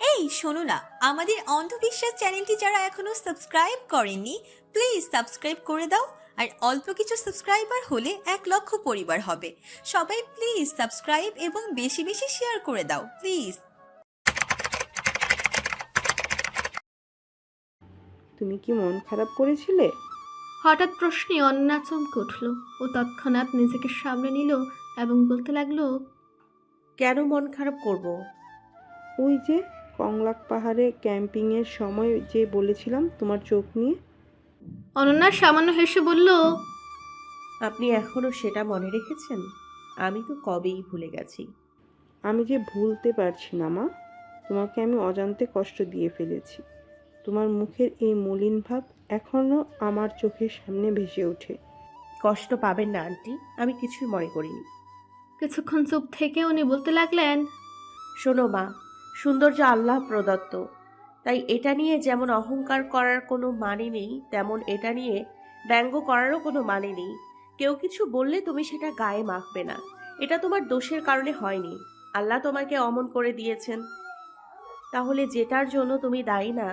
এই শোনো না, আমাদের অন্ধবিশ্বাস চ্যানেলটি যারা এখনো সাবস্ক্রাইব করেননি, প্লিজ সাবস্ক্রাইব করে দাও। আর অল্প কিছু সাবস্ক্রাইবার হলে 1 লক্ষ পরিবার হবে। সবাই প্লিজ সাবস্ক্রাইব এবং বেশি বেশি শেয়ার করে দাও প্লিজ। তুমি কি মন খারাপ করেছিলে? হঠাৎ প্রশ্নে অন্না চমকে উঠল। ও তৎক্ষণাৎ নিজেকে সামলে নিল এবং বলতে লাগলো, কেন মন খারাপ করব? ওই যে কংলাক পাহাড়ে ক্যাম্পিংয়ের সময় যে বলেছিলাম তোমার চোখ নিয়ে। অনন্যা সামান্য হেসে বলল, আপনি এখনো সেটা মনে রেখেছেন? আমি তো কবেই ভুলে গেছি। আমি যে ভুলতে পারছি না মা, তোমাকে আমি অজান্তে কষ্ট দিয়ে ফেলেছি। তোমার মুখের এই মলিন ভাব এখনো আমার চোখের সামনে ভেসে ওঠে। কষ্ট পাবেন না আন্টি, আমি কিছুই মনে করিনি। কিছুক্ষণ চুপ থেকে উনি বলতে লাগলেন, শোনো মা, সৌন্দর্য আল্লাহ প্রদত্ত, তাই এটা নিয়ে যেমন অহংকার করার কোনো মানে নেই, তেমন এটা নিয়ে ব্যঙ্গ করারও কোনো মানে নেই। কেউ কিছু বললে তুমি সেটা গায়ে মাখবে না। এটা তোমার দোষের কারণে হয়নি, আল্লাহ তোমাকে অমন করে দিয়েছেন। তাহলে যেটার জন্য তুমি দায়ী না,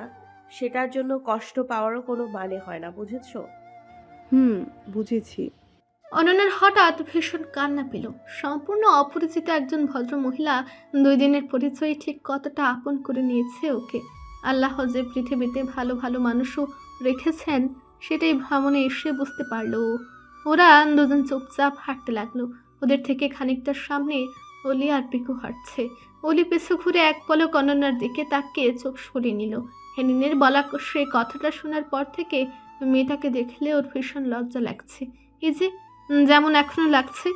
সেটার জন্য কষ্ট পাওয়ারও কোনো মানে হয় না, বুঝেছো? বুঝেছি। অনন্যার হঠাৎ ভীষণ কান্না পেল। সম্পূর্ণ অপরিচিত একজন ভদ্র মহিলা 2 দিনের পরিচয়ে ঠিক কতটা আপন করে নিয়েছে ওকে। আল্লাহ যে পৃথিবীতে ভালো ভালো মানুষও রেখেছেন সেটাই ভ্রমণে এসে বুঝতে পারল ও। ওরা দুজন চুপচাপ হাঁটতে লাগলো। ওদের থেকে খানিকটা সামনে অলি আর পিকু হাঁটছে। অলি পিছু ঘুরে এক পলক অনন্যার দিকে তাকিয়ে চোখ সরিয়ে নিল। হেনিনের বলা সেই কথাটা শোনার পর থেকে মেয়েটাকে দেখলে ওর ভীষণ লজ্জা লাগছে। এই যে যেমন এখনো লাগছে।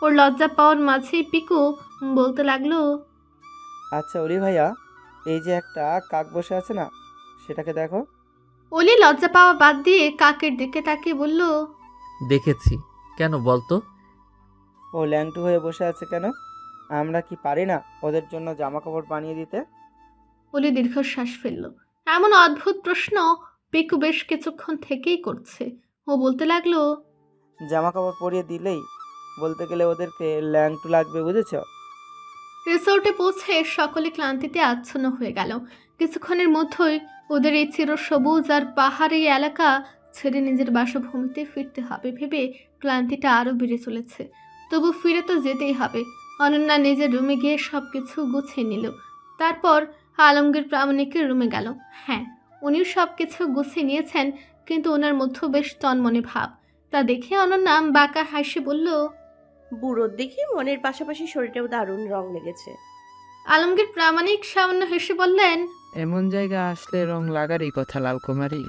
ওর লজ্জা পাওয়ার মাঝেই পিকু বলতে লাগলো, আচ্ছা অলি ভাইয়া, এই যে একটা কাক বসে আছে না, সেটাকে দেখো। অলি লজ্জা পাওয়া বাদ দিয়ে কাকের দিকে তাকিয়ে বলল, দেখেছি। কেন বলতো? ও ল্যাংটু হয়ে বসে আছে কেন? আমরা কি পারি না ওদের জন্য জামা কাপড় বানিয়ে দিতে? অলি দীর্ঘশ্বাস ফেলল। এমন অদ্ভুত প্রশ্ন পিকু বেশ কিছুক্ষণ থেকেই করছে। ও বলতে লাগলো, জামা কাপড় পরিয়ে দিলেই বলতে গেলে ওদেরকে ল্যাংটু লাগবে, বুঝেছো? রিসোর্টে পৌঁছে সকলে ক্লান্তিতে আচ্ছন্ন হয়ে গেল। কিছুক্ষণের মধ্যেই ওদের এই চিরসবুজ আর পাহাড়ি এলাকা ছেড়ে নিজের বাসভূমিতে ফিরতে হবে ভেবে ক্লান্তিটা আরও বেড়ে চলেছে। তবু ফিরে তো যেতেই হবে। অনন্যা নিজের রুমে গিয়ে সব কিছু গুছিয়ে নিল। তারপর আলমগীর প্রামাণিকের রুমে গেল। হ্যাঁ, উনিও সব কিছু গুছিয়ে নিয়েছেন, কিন্তু ওনার মধ্যেও বেশ তন্মনে ভাব। তা দেখে অনন্যা বাঁকা হাসি বলল, বুড়োর দেখি মনের পাশাপাশি শরীরেও দারুণ রং লেগেছে। আলমগীর প্রামাণিক সামান্য হেসে বললেন, এমন জায়গা আসলে রং লাগারই কথা লালকুমারী।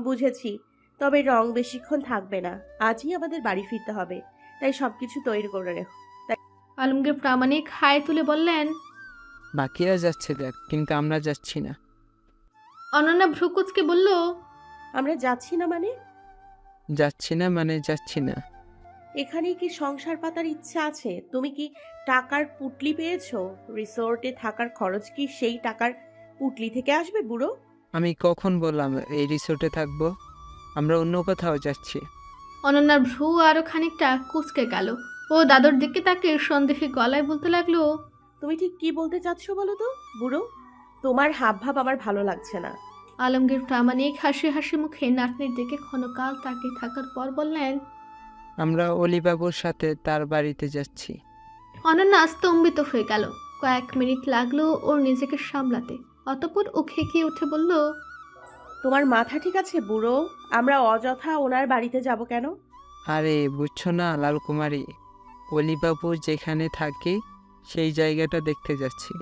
বুঝেছি। তবে রং বেশিক্ষণ থাকবে না, আজই আমাদের বাড়ি ফিরতে হবে, তাই সবকিছু তৈরি করে রেখো। আলমগীর প্রামাণিক হাই তুলে বললেন। বাকিরা যাচ্ছে দেখ, কিন্তু আমরা যাচ্ছি না। অনন্যা ভ্রুকুচকে বলল, আমরা যাচ্ছি না মানে? যাচ্ছি না মানে যাচ্ছি না। এখানে কি সংসার পাতার ইচ্ছা আছে? তুমি কি টাকার পুটলি পেয়েছো? রিসোর্টে থাকার খরচ কি সেই টাকার পুটলি থেকে আসবে বুড়ো? আমি কখন বললাম এই রিসোর্টে থাকবো? আমরা অন্য কোথাও যাচ্ছি। অনন্যার ভ্রু আরো খানিকটা কুচকে গেল। ও দাদুর দিকে তাকে সন্দেহে গলায় বলতে লাগলো, তুমি ঠিক কি বলতে চাচ্ছ বলো তো বুড়ো? তোমার হাব ভাব আমার ভালো লাগছে না। আলমগীর প্রামাণিক হাসি হাসি মুখে নাতনির দিকে ক্ষণকাল তাকিয়ে থাকার পর বললেন। আমরা অলিবাবুর সাথে তার বাড়িতে যাচ্ছি। অনন্যা স্তম্ভিত হয়ে গেল। কয়েক মিনিট লাগলো ওর নিজেকে সামলাতে। অতঃপর ও খেকিয়ে উঠে বলল, তোমার মাথা ঠিক আছে বুড়ো? আমরা অযথা ওনার বাড়িতে যাব কেন? আরে বুঝছো না লালকুমারী, অলিবাবু যেখানে থাকে সেই জায়গাটা দেখতে যাচ্ছি।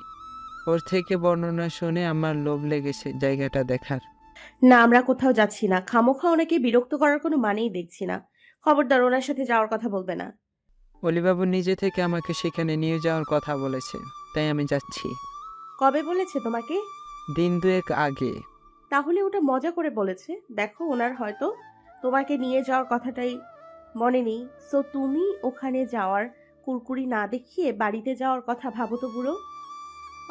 ওর থেকে বর্ণনা শুনে আমার লোভ লেগেছে জায়গাটা দেখার। না, আমরা কোথাও যাচ্ছি না। খামোখা ওনাকে বিরক্ত করার কোনো মানেই দেখছি না। খবরদার ওনার সাথে যাওয়ার কথা বলবে না। অলিবাবু নিজে থেকে আমাকে সেখানে নিয়ে যাওয়ার কথা বলেছে, তাই আমি যাচ্ছি। কবে বলেছে তোমাকে? দিন দুয়েক আগে। তাহলে ওটা মজা করে বলেছে। দেখো, ওনার হয়তো তোমাকে নিয়ে যাওয়ার কথাটাই মনে নেই। সো তুমি ওখানে যাওয়ার কুরকুরি না দেখিয়ে বাড়িতে যাওয়ার কথা ভাবো তো বুড়ো।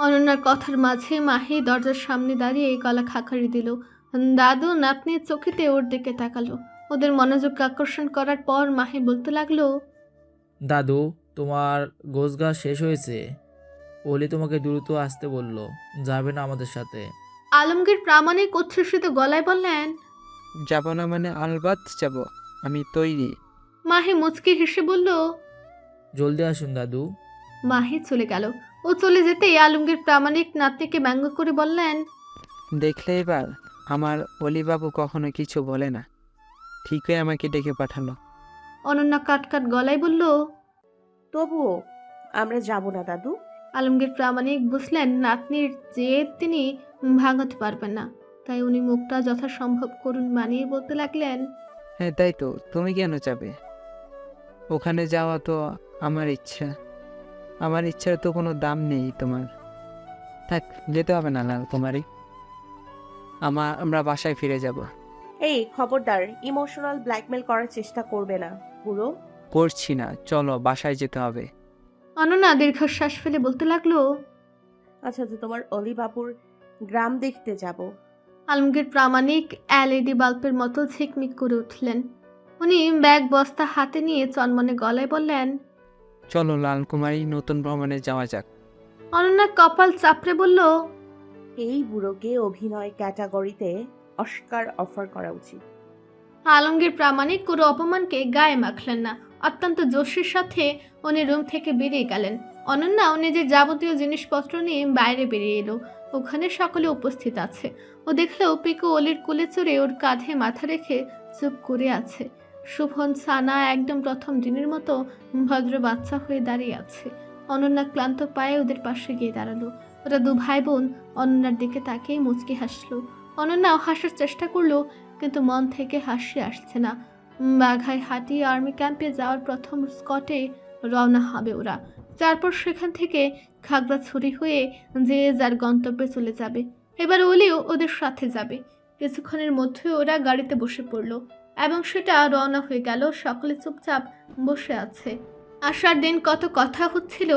অনন্যার কথার মাঝে মাহি দরজার সামনে দাঁড়িয়ে গলা খাকারি দিল। দাদু নাতনির চোখেতে ওর দিকে তাকালো। ওদের মনোযোগ আকর্ষণ করার পর মাহি বলতে লাগলো, দাদু, তোমার গোছগাছ শেষ হয়েছে? ওলি তোমাকে দ্রুত আসতে বলল, যাবে না আমাদের সাথে? আলমগীর প্রামাণিক উচ্ছ্বসিত গলায় বললেন। যাব না মানে আলবাত যাব, আমি তৈরি। মাহি মুচকি হেসে বলল। জলদি আসুন দাদু। মাহি চলে গেল। ও চলে যেতেই আলমগীর প্রামাণিক নাতনিকে ব্যঙ্গ করে বললেন। দেখলে এবার আমার অলিবাবু কখনো কিছু বলে না, ঠিকই আমাকে ডেকে পাঠালো। অনন্যা কাটকাট গলায় বলল। তবুও আমরা যাব না দাদু। আলমগীর প্রামাণিক বুঝলেন নাতনির জেদ তিনি ভাঙাতে পারবেন না, তাই উনি মুখটা যথাসম্ভব করুণ মানিয়ে বলতে লাগলেন। হ্যাঁ তাই তো, তুমি কেন যাবে? ওখানে যাওয়া তো আমার ইচ্ছা, আমার ইচ্ছার তো কোনো দাম নেই তোমার। থাক, যেতে হবে না লাল কুমারী, আমরা বাসায় ফিরে যাব। এই খবরদার ইমোশনাল ব্ল্যাকমেল করার চেষ্টা করবে না বুড়ো। করছি না, চলো বাসায় যেতে হবে। অনন্যা দীর্ঘশ্বাস ফেলে বলতে লাগলো। আচ্ছা তো তোমার অলি বাবুর গ্রাম দেখতে যাব। আলমগীর প্রামাণিক এলইডি বাল্বের মতো ঝিকমিক করে উঠলেন। উনি ব্যাগ বস্তা হাতে নিয়ে চনমনে গলায় বললেন। চলো লাল কুমারী, নতুন ভ্রমণে যাওয়া যাক। অনন্যা কপাল চাপড়ে বলল। এই বুড়োকে অভিনয় ক্যাটাগরিতে অস্কার অফার করা উচিত। আলমগীর প্রামাণিক কোনো অপমানকে গায়ে মাখলেন না। অত্যন্ত জোশের সাথে উনি রুম থেকে বেরিয়ে গেলেন। অনন্যাও নিজের যাবতীয় জিনিসপত্র নিয়ে বাইরে বেরিয়ে এলো। ওখানে সকলে উপস্থিত আছে। ও দেখলো পিকু অলির কোলে চড়ে ওর কাঁধে মাথা রেখে চুপ করে আছে। শুভন সানা একদম প্রথম দিনের মতো ভদ্র বাচ্চা হয়ে দাঁড়িয়ে আছে। অনন্যা ক্লান্ত পায়ে ওদের পাশে গিয়ে দাঁড়ালো। ওরা দু ভাই বোন অনন্যার দিকে তাকিয়ে মুচকি হাসলো। অনন্যাও হাসার চেষ্টা করলো, কিন্তু মন থেকে হাসি আসছে না। বাঘায় হাঁটি আর্মি ক্যাম্পে যাওয়ার প্রথম স্কটে রওনা হবে ওরা। তারপর সেখান থেকে খাগড়াছড়ি হয়ে যে যার গন্তব্যে চলে যাবে। এবার ওলিও ওদের সাথে যাবে। কিছুক্ষণের মধ্যে ওরা গাড়িতে বসে পড়লো এবং সেটা রওনা হয়ে গেল। সকলে চুপচাপ বসে আছে। আসার দিন কত কথা হচ্ছিল,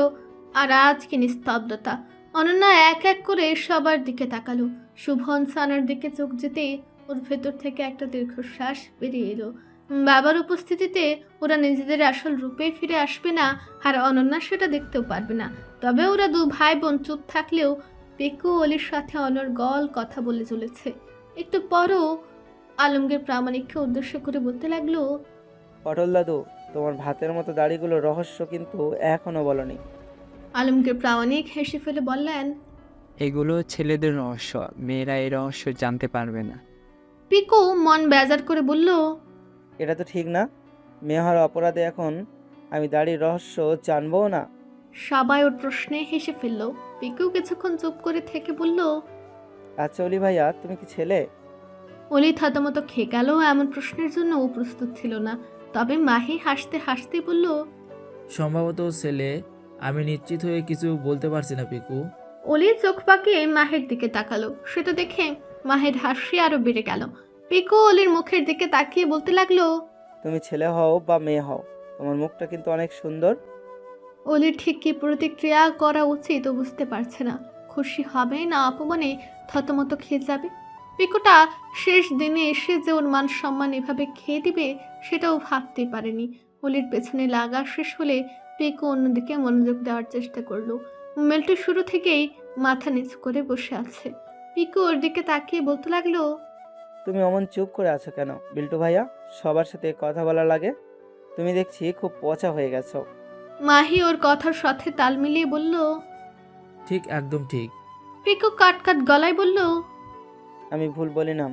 আর আজ কি নিস্তব্ধতা। অনন্যা এক এক করে সবার দিকে তাকালো। শুভন সানার দিকে চোখ যেতেই ওর ভেতর থেকে একটা দীর্ঘশ্বাস বেরিয়ে এলো। বাবার উপস্থিতিতে ওরা নিজেদের আসল রূপে ফিরে আসবে না, আর অনন্যা সেটা দেখতেও পারবে না। তবে ওরা দু ভাই বোন চুপ থাকলেও পিকু অলির সাথে অনর্গল কথা বলে চলেছে। একটু পরও আলমগীর প্রামাণিককে উদ্দেশ্য করে বলতে লাগলো। পটল দাদু, তোমার ভাতের মতো দাড়িগুলো রহস্য কিন্তু এখনো বলনি। আলমগীর প্রামাণিক হেসে ফেলে বললেন। এগুলো ছেলেদের রহস্য, মেয়েরা এই রহস্য জানতে পারবে না। পিকু মন বেজার করে বলল। এটা তো ঠিক না, মেয়ে হওয়ার অপরাধে এখন আমি দাড়ির রহস্য জানবো না। সবাই ওর প্রশ্নে হেসে ফেলল। পিকু কিছুক্ষণ চুপ করে থেকে বলল। আচ্ছা অলি ভাইয়া, তুমি কি ছেলে? অলি থতমত খেয়ে গেল। এমন প্রশ্নের জন্য ও প্রস্তুত ছিল না। তবে মাহি হাসতে হাসতে বলল। সম্ভবত ছেলে, আমি নিশ্চিত হয়ে কিছু বলতে পারছি না পিকু। অলি চোখ পাকিয়ে মাহের দিকে তাকালো। সেটা দেখে মাহের হাসি আরো বেড়ে গেল। পিকু অলির মুখের দিকে তাকিয়ে বলতে লাগলো। তুমি ছেলে হও বা মেয়ে হও, তোমার মুখটা কিন্তু অনেক সুন্দর। অলির ঠিক কি প্রতিক্রিয়া করা উচিত ও বুঝতে পারছে না। খুশি হবে না অপমানে থতমত খেয়ে যাবে। পিকুটা শেষ দিনে এসে যে ওর মান সম্মান এভাবে খেয়ে দিবে সেটাও ভাবতেই পারেনি। অলির পেছনে লাগা শেষ হলে পিকু অন্যদিকে মনোযোগ দেওয়ার চেষ্টা করলো। মেলটি শুরু থেকেই মাথা নিচু করে বসে আছে। পিকু ওর দিকে তাকিয়ে বলতে লাগলো। তুমি অমন চুপ করে আছো কেন বিল্টু ভাইয়া? সবার সাথে কথা বলা লাগে, তুমি দেখছি খুব পচা হয়ে গেছো। মাহি ওর কথার সাথে তাল মিলিয়ে বলল। ঠিক, একদম ঠিক। পিকু কাট কাট গলায় বলল। আমি ভুল বলি না।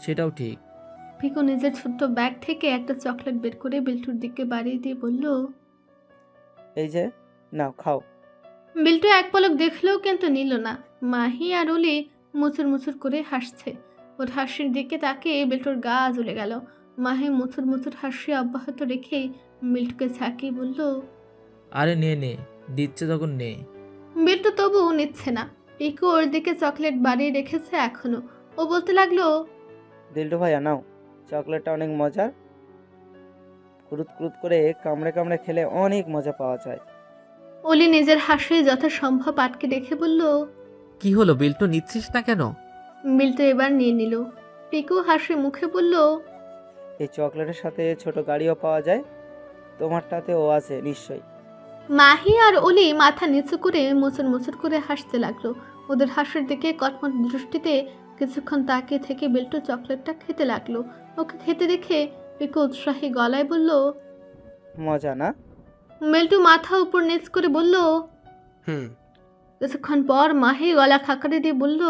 সেটাও ঠিক। পিকু নিজের ছোট্ট ব্যাগ থেকে একটা চকলেট বের করে বিল্টুর দিকে বাড়িয়ে দিয়ে বলল। এই যে নাও, খাও। বিল্টু এক পলক দেখলেও কিন্তু নিল না। মাহি আর অলি মুচুর মুচুর করে হাসছে। ওর হাসির দিকে তাকিয়ে বিল্টুর গা জ্বলে গেল। মাহি মুচুর মুচুর হাসি অব্যাহত রেখেই বিল্টুকে ঝাঁকিয়ে বলল। আরে নে নে, দিচ্ছে তখন নে। বিল্টু তবুও নিচ্ছে না। পিকু ওর দিকে চকলেট বাড়িয়ে রেখেছে এখনো। ও বলতে লাগলো। বিল্টু ভাইয়া নাও, চকলেটটা অনেক মজার, ক্রুত ক্রুত করে কামড়ে কামড়ে খেলে অনেক মজা পাওয়া যায়। অলি নিজের হাসি যথাসম্ভব আটকে রেখে বলল। কি হলো বিল্টু, নিচ্ছিস না কেন? বিল্টু এবার নিয়ে নিল। পিকু হাসি মুখে বলল। এই চকলেটের সাথে ছোট গাড়িও পাওয়া যায়, তোমারটাতেও আছে নিশ্চয়ই। মাহি আর অলি মাথা নিচু করে মুচুর মুচুর করে হাসতে লাগলো। ওদের হাসির দিকে কটমট দৃষ্টিতে কিছুক্ষণ তাকিয়ে থেকে বিল্টু চকলেটটা খেতে লাগলো। ওকে খেতে দেখে পিকু উৎসাহী গলায় বলল। মজা না? বিল্টু মাথা উপর নিচ করে বলল। কিছুক্ষণ পর মাহি গলা খাকারে দিয়ে বলল।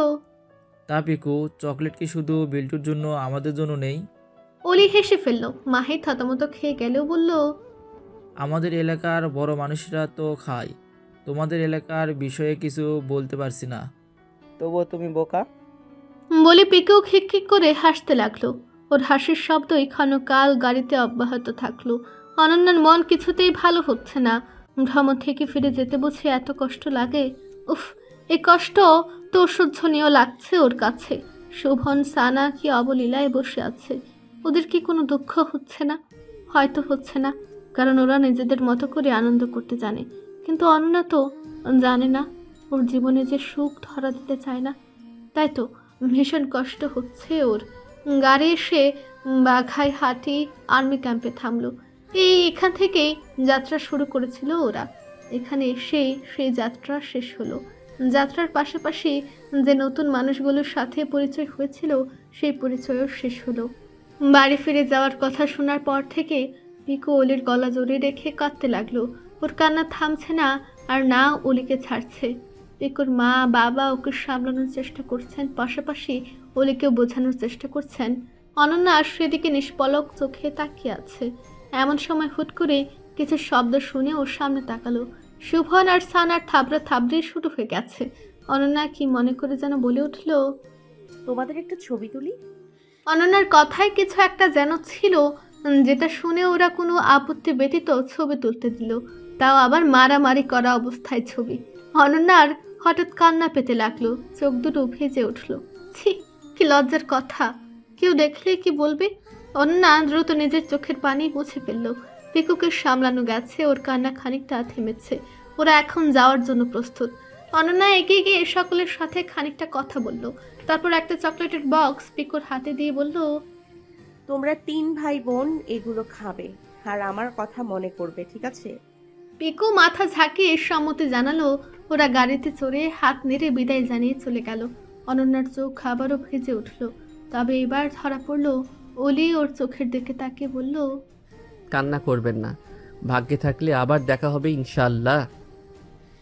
তা পিকু, চকলেট কি শুধু বিল্টুর জন্য, আমাদের জন্য নেই? অলি হেসে ফেলল। মাহি থতমত খেয়ে গেলেও বলল। আমাদের এলাকার বড় মানুষরা তো খায়, তোমাদের এলাকার বিষয়ে কিছু বলতে পারছি না। তবুও তুমি বোকা। বলে পিকু খিকখিক করে হাসতে লাগলো। ওর হাসির শব্দই ক্ষণকাল গাড়িতে অব্যাহত থাকলো। অনন্যার মন কিছুতেই ভালো হচ্ছে না। ভ্রমণ থেকে ফিরে যেতে বুঝে এত কষ্ট লাগে। উফ, এই কষ্ট তো অসহ্যনীয় লাগছে ওর কাছে। শোভন, সানা কি অবলীলায় বসে আছে। ওদের কি কোনো দুঃখ হচ্ছে না? হয়তো হচ্ছে না, কারণ ওরা নিজেদের মতো করে আনন্দ করতে জানে। কিন্তু অনন্যা তো জানে না, ওর জীবনে যে সুখ ধরা দিতে চায় না। তাই তো ভীষণ কষ্ট হচ্ছে ওর। গাড়ি এসে বাঘাই হাটি আর্মি ক্যাম্পে থামলো। এখান থেকেই যাত্রা শুরু করেছিল ওরা। এখানে এসেই সেই যাত্রা শেষ হলো। যাত্রার পাশাপাশি যে নতুন মানুষগুলোর সাথে পরিচয় হয়েছিল, সেই পরিচয়ও শেষ হলো। বাড়ি ফিরে যাওয়ার কথা শোনার পর থেকে পিকু অলির গলা জড়িয়ে রেখে কাঁদতে লাগলো। ওর কান্না থামছে না, আর না অলিকে ছাড়ছে। পিকুর মা বাবা ওকে সামলানোর চেষ্টা করছেন, পাশাপাশি অলিকেও বোঝানোর চেষ্টা করছেন। অনন্যা সেদিকে নিষ্পলক চোখে তাকিয়ে আছে। এমন সময় হুট করে কিছু শব্দ শুনে ওর সামনে তাকালো। শুভন আর সানার থাবড়া থাবড়ি শুরু হয়ে গেছে। অনন্যা কি মনে করে যেন বলে উঠল। তোমাদের একটা ছবি তুলি। অনন্যার কথায় কিছু একটা যেন ছিল, যেটা শুনে ওরা কোনো আপত্তি ব্যতীত ছবি তুলতে দিল, তাও আবার মারামারি করা অবস্থায় ছবি। অনন্যার হঠাৎ কান্না পেতে লাগলো, চোখ দুটো ভিজে উঠল। ছি, কি লজ্জার কথা! কেউ দেখলে কি বলবে? অনন্যা দ্রুত নিজের চোখের পানি মুছে ফেলল। পিকুকে সামলানো গেছে, ওর কান্না খানিকটা থেমেছে। ওরা এখন যাওয়ার জন্য প্রস্তুত। অনন্যা এগিয়ে গিয়ে সকলের সাথে খানিকটা কথা বলল। তারপর একটা চকলেটের বক্স পিকুর হাতে দিয়ে বলল। তোমরা 3 ভাই বোন এগুলো খাবে, আর আমার কথা মনে করবে, ঠিক আছে? পিকু মাথা ঝাঁকিয়ে সম্মতি জানালো। ওরা গাড়িতে চড়ে হাত নেড়ে বিদায় জানিয়ে চলে গেল। অনন্যার চোখ আবারও ভেজে উঠল। তবে এবার ধরা পড়ল। অলি ওর চোখের দিকে তাকিয়ে বলল। কান্না করবেন না, ভাগ্যে থাকলে আবার দেখা হবে ইনশাআল্লাহ।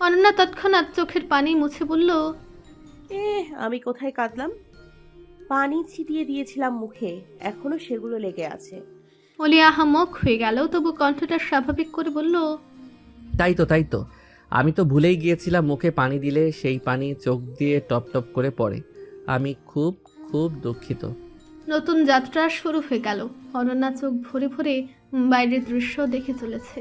অনন্যা তৎক্ষণাৎ চোখের পানি মুছে বলল। আমি কোথায় কাঁদলাম? পানি ছিটিয়ে দিয়েছিলাম মুখে, এখনো সেগুলো লেগে আছে। অলি আহামক হয়ে গেল, তবু কণ্ঠটা স্বাভাবিক করে বলল। তাই তো আমি তো ভুলেই গিয়েছিলাম, মুখে পানি দিলে সেই পানি চোখ দিয়ে টপ টপ করে পড়ে। আমি খুব খুব দুঃখিত। নতুন যাত্রা শুরু হয়ে গেল। অনন্যা চোখ ভরে ভরে বাইরের দৃশ্য দেখে চলেছে।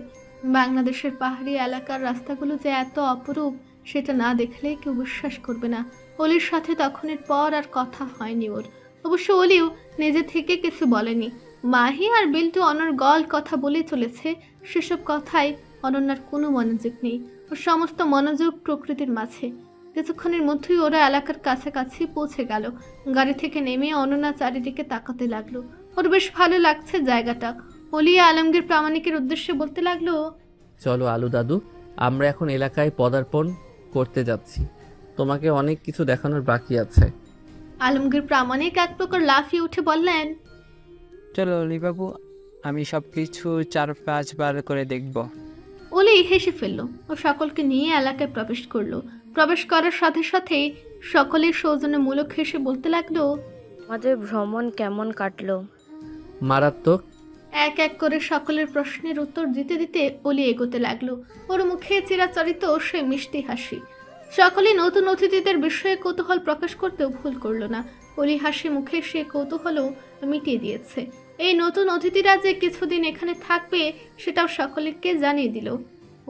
বাংলাদেশের পাহাড়ি এলাকার রাস্তাগুলো যে এত অপরূপ, সেটা না দেখলে কেউ বিশ্বাস করবে না। অলির সাথে তখনের পর আর কথা হয়নি ওর। অবশ্য অলিও নিজে থেকে কিছু বলেনি। মাহি আর বিল্টু অনর্গল কথা বলে চলেছে। সেসব কথায় অনন্যার কোনো মনোযোগ নেই। ওর সমস্ত মনোযোগ প্রকৃতির মাঝে। কিছুক্ষণের মধ্যেই ওরা এলাকার কাছাকাছি পৌঁছে গেল। গাড়ি থেকে নেমে অনন্যা চারিদিকে তাকাতে লাগলো। ওর বেশ ভালো লাগছে জায়গাটা। অলি আলমগীর প্রামাণিকের উদ্দেশ্যে বলতে লাগলো। চলো আলু দাদু, আমরা এখন এলাকায় পদার্পণ করতে যাচ্ছি। তোমাকে অনেক কিছু দেখানোর বাকি আছে। আলমগীর প্রামাণিক এক প্রকার লাফিয়ে উঠে বললেন। চলো অলিবাবু, আমি সব কিছু 4-5 বার করে দেখব। অলি হেসে ফেলল ও সকলকে নিয়ে এলাকায় প্রবেশ করলো। প্রবেশ করার সাথে সাথেই সকলের সৌজন্যমূলক হেসে বলতে লাগলো। আমাদের ভ্রমণ কেমন কাটলো? মারাত্মক। এক এক করে সকলের প্রশ্নের উত্তর দিতে দিতে অলি এগোতে লাগলো। ওর মুখে চিরাচরিত সে মিষ্টি হাসি। সকলে নতুন অতিথিদের বিষয়ে কৌতূহল প্রকাশ করতেও ভুল করলো না। অলি হাসি মুখে সে কৌতূহলও মিটিয়ে দিয়েছে। এই নতুন অতিথিরা যে কিছুদিন এখানে থাকবে, সেটাও সকলকে জানিয়ে দিল।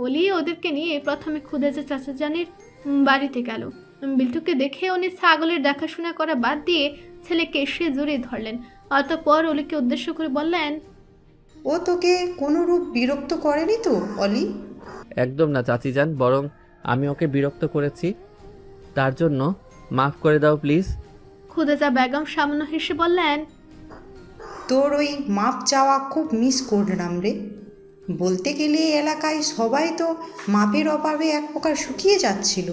অলি ওদেরকে নিয়ে প্রথমে খুদেজা চাচাজানির বাড়িতে গেল। বিল্টুকে দেখে উনি ছাগলের দেখাশোনা করা বাদ দিয়ে ছেলেকে এসে জড়িয়ে ধরলেন। অতঃপর অলিকে উদ্দেশ্য করে বললেন। ও তোকে কোনো রূপ বিরক্ত করেনি তো অলি? একদম না চাচি যান, বরং আমি ওকে বিরক্ত করেছি, তার জন্য মাফ করে দাও প্লিজ। খুদেজা বেগম সামান্য হেসে বললেন। তোর ওই মাপ চাওয়া খুব মিস করলাম রে। বলতে গেলে এলাকায় সবাই তো মাপের অভাবে এক প্রকার শুকিয়ে যাচ্ছিল।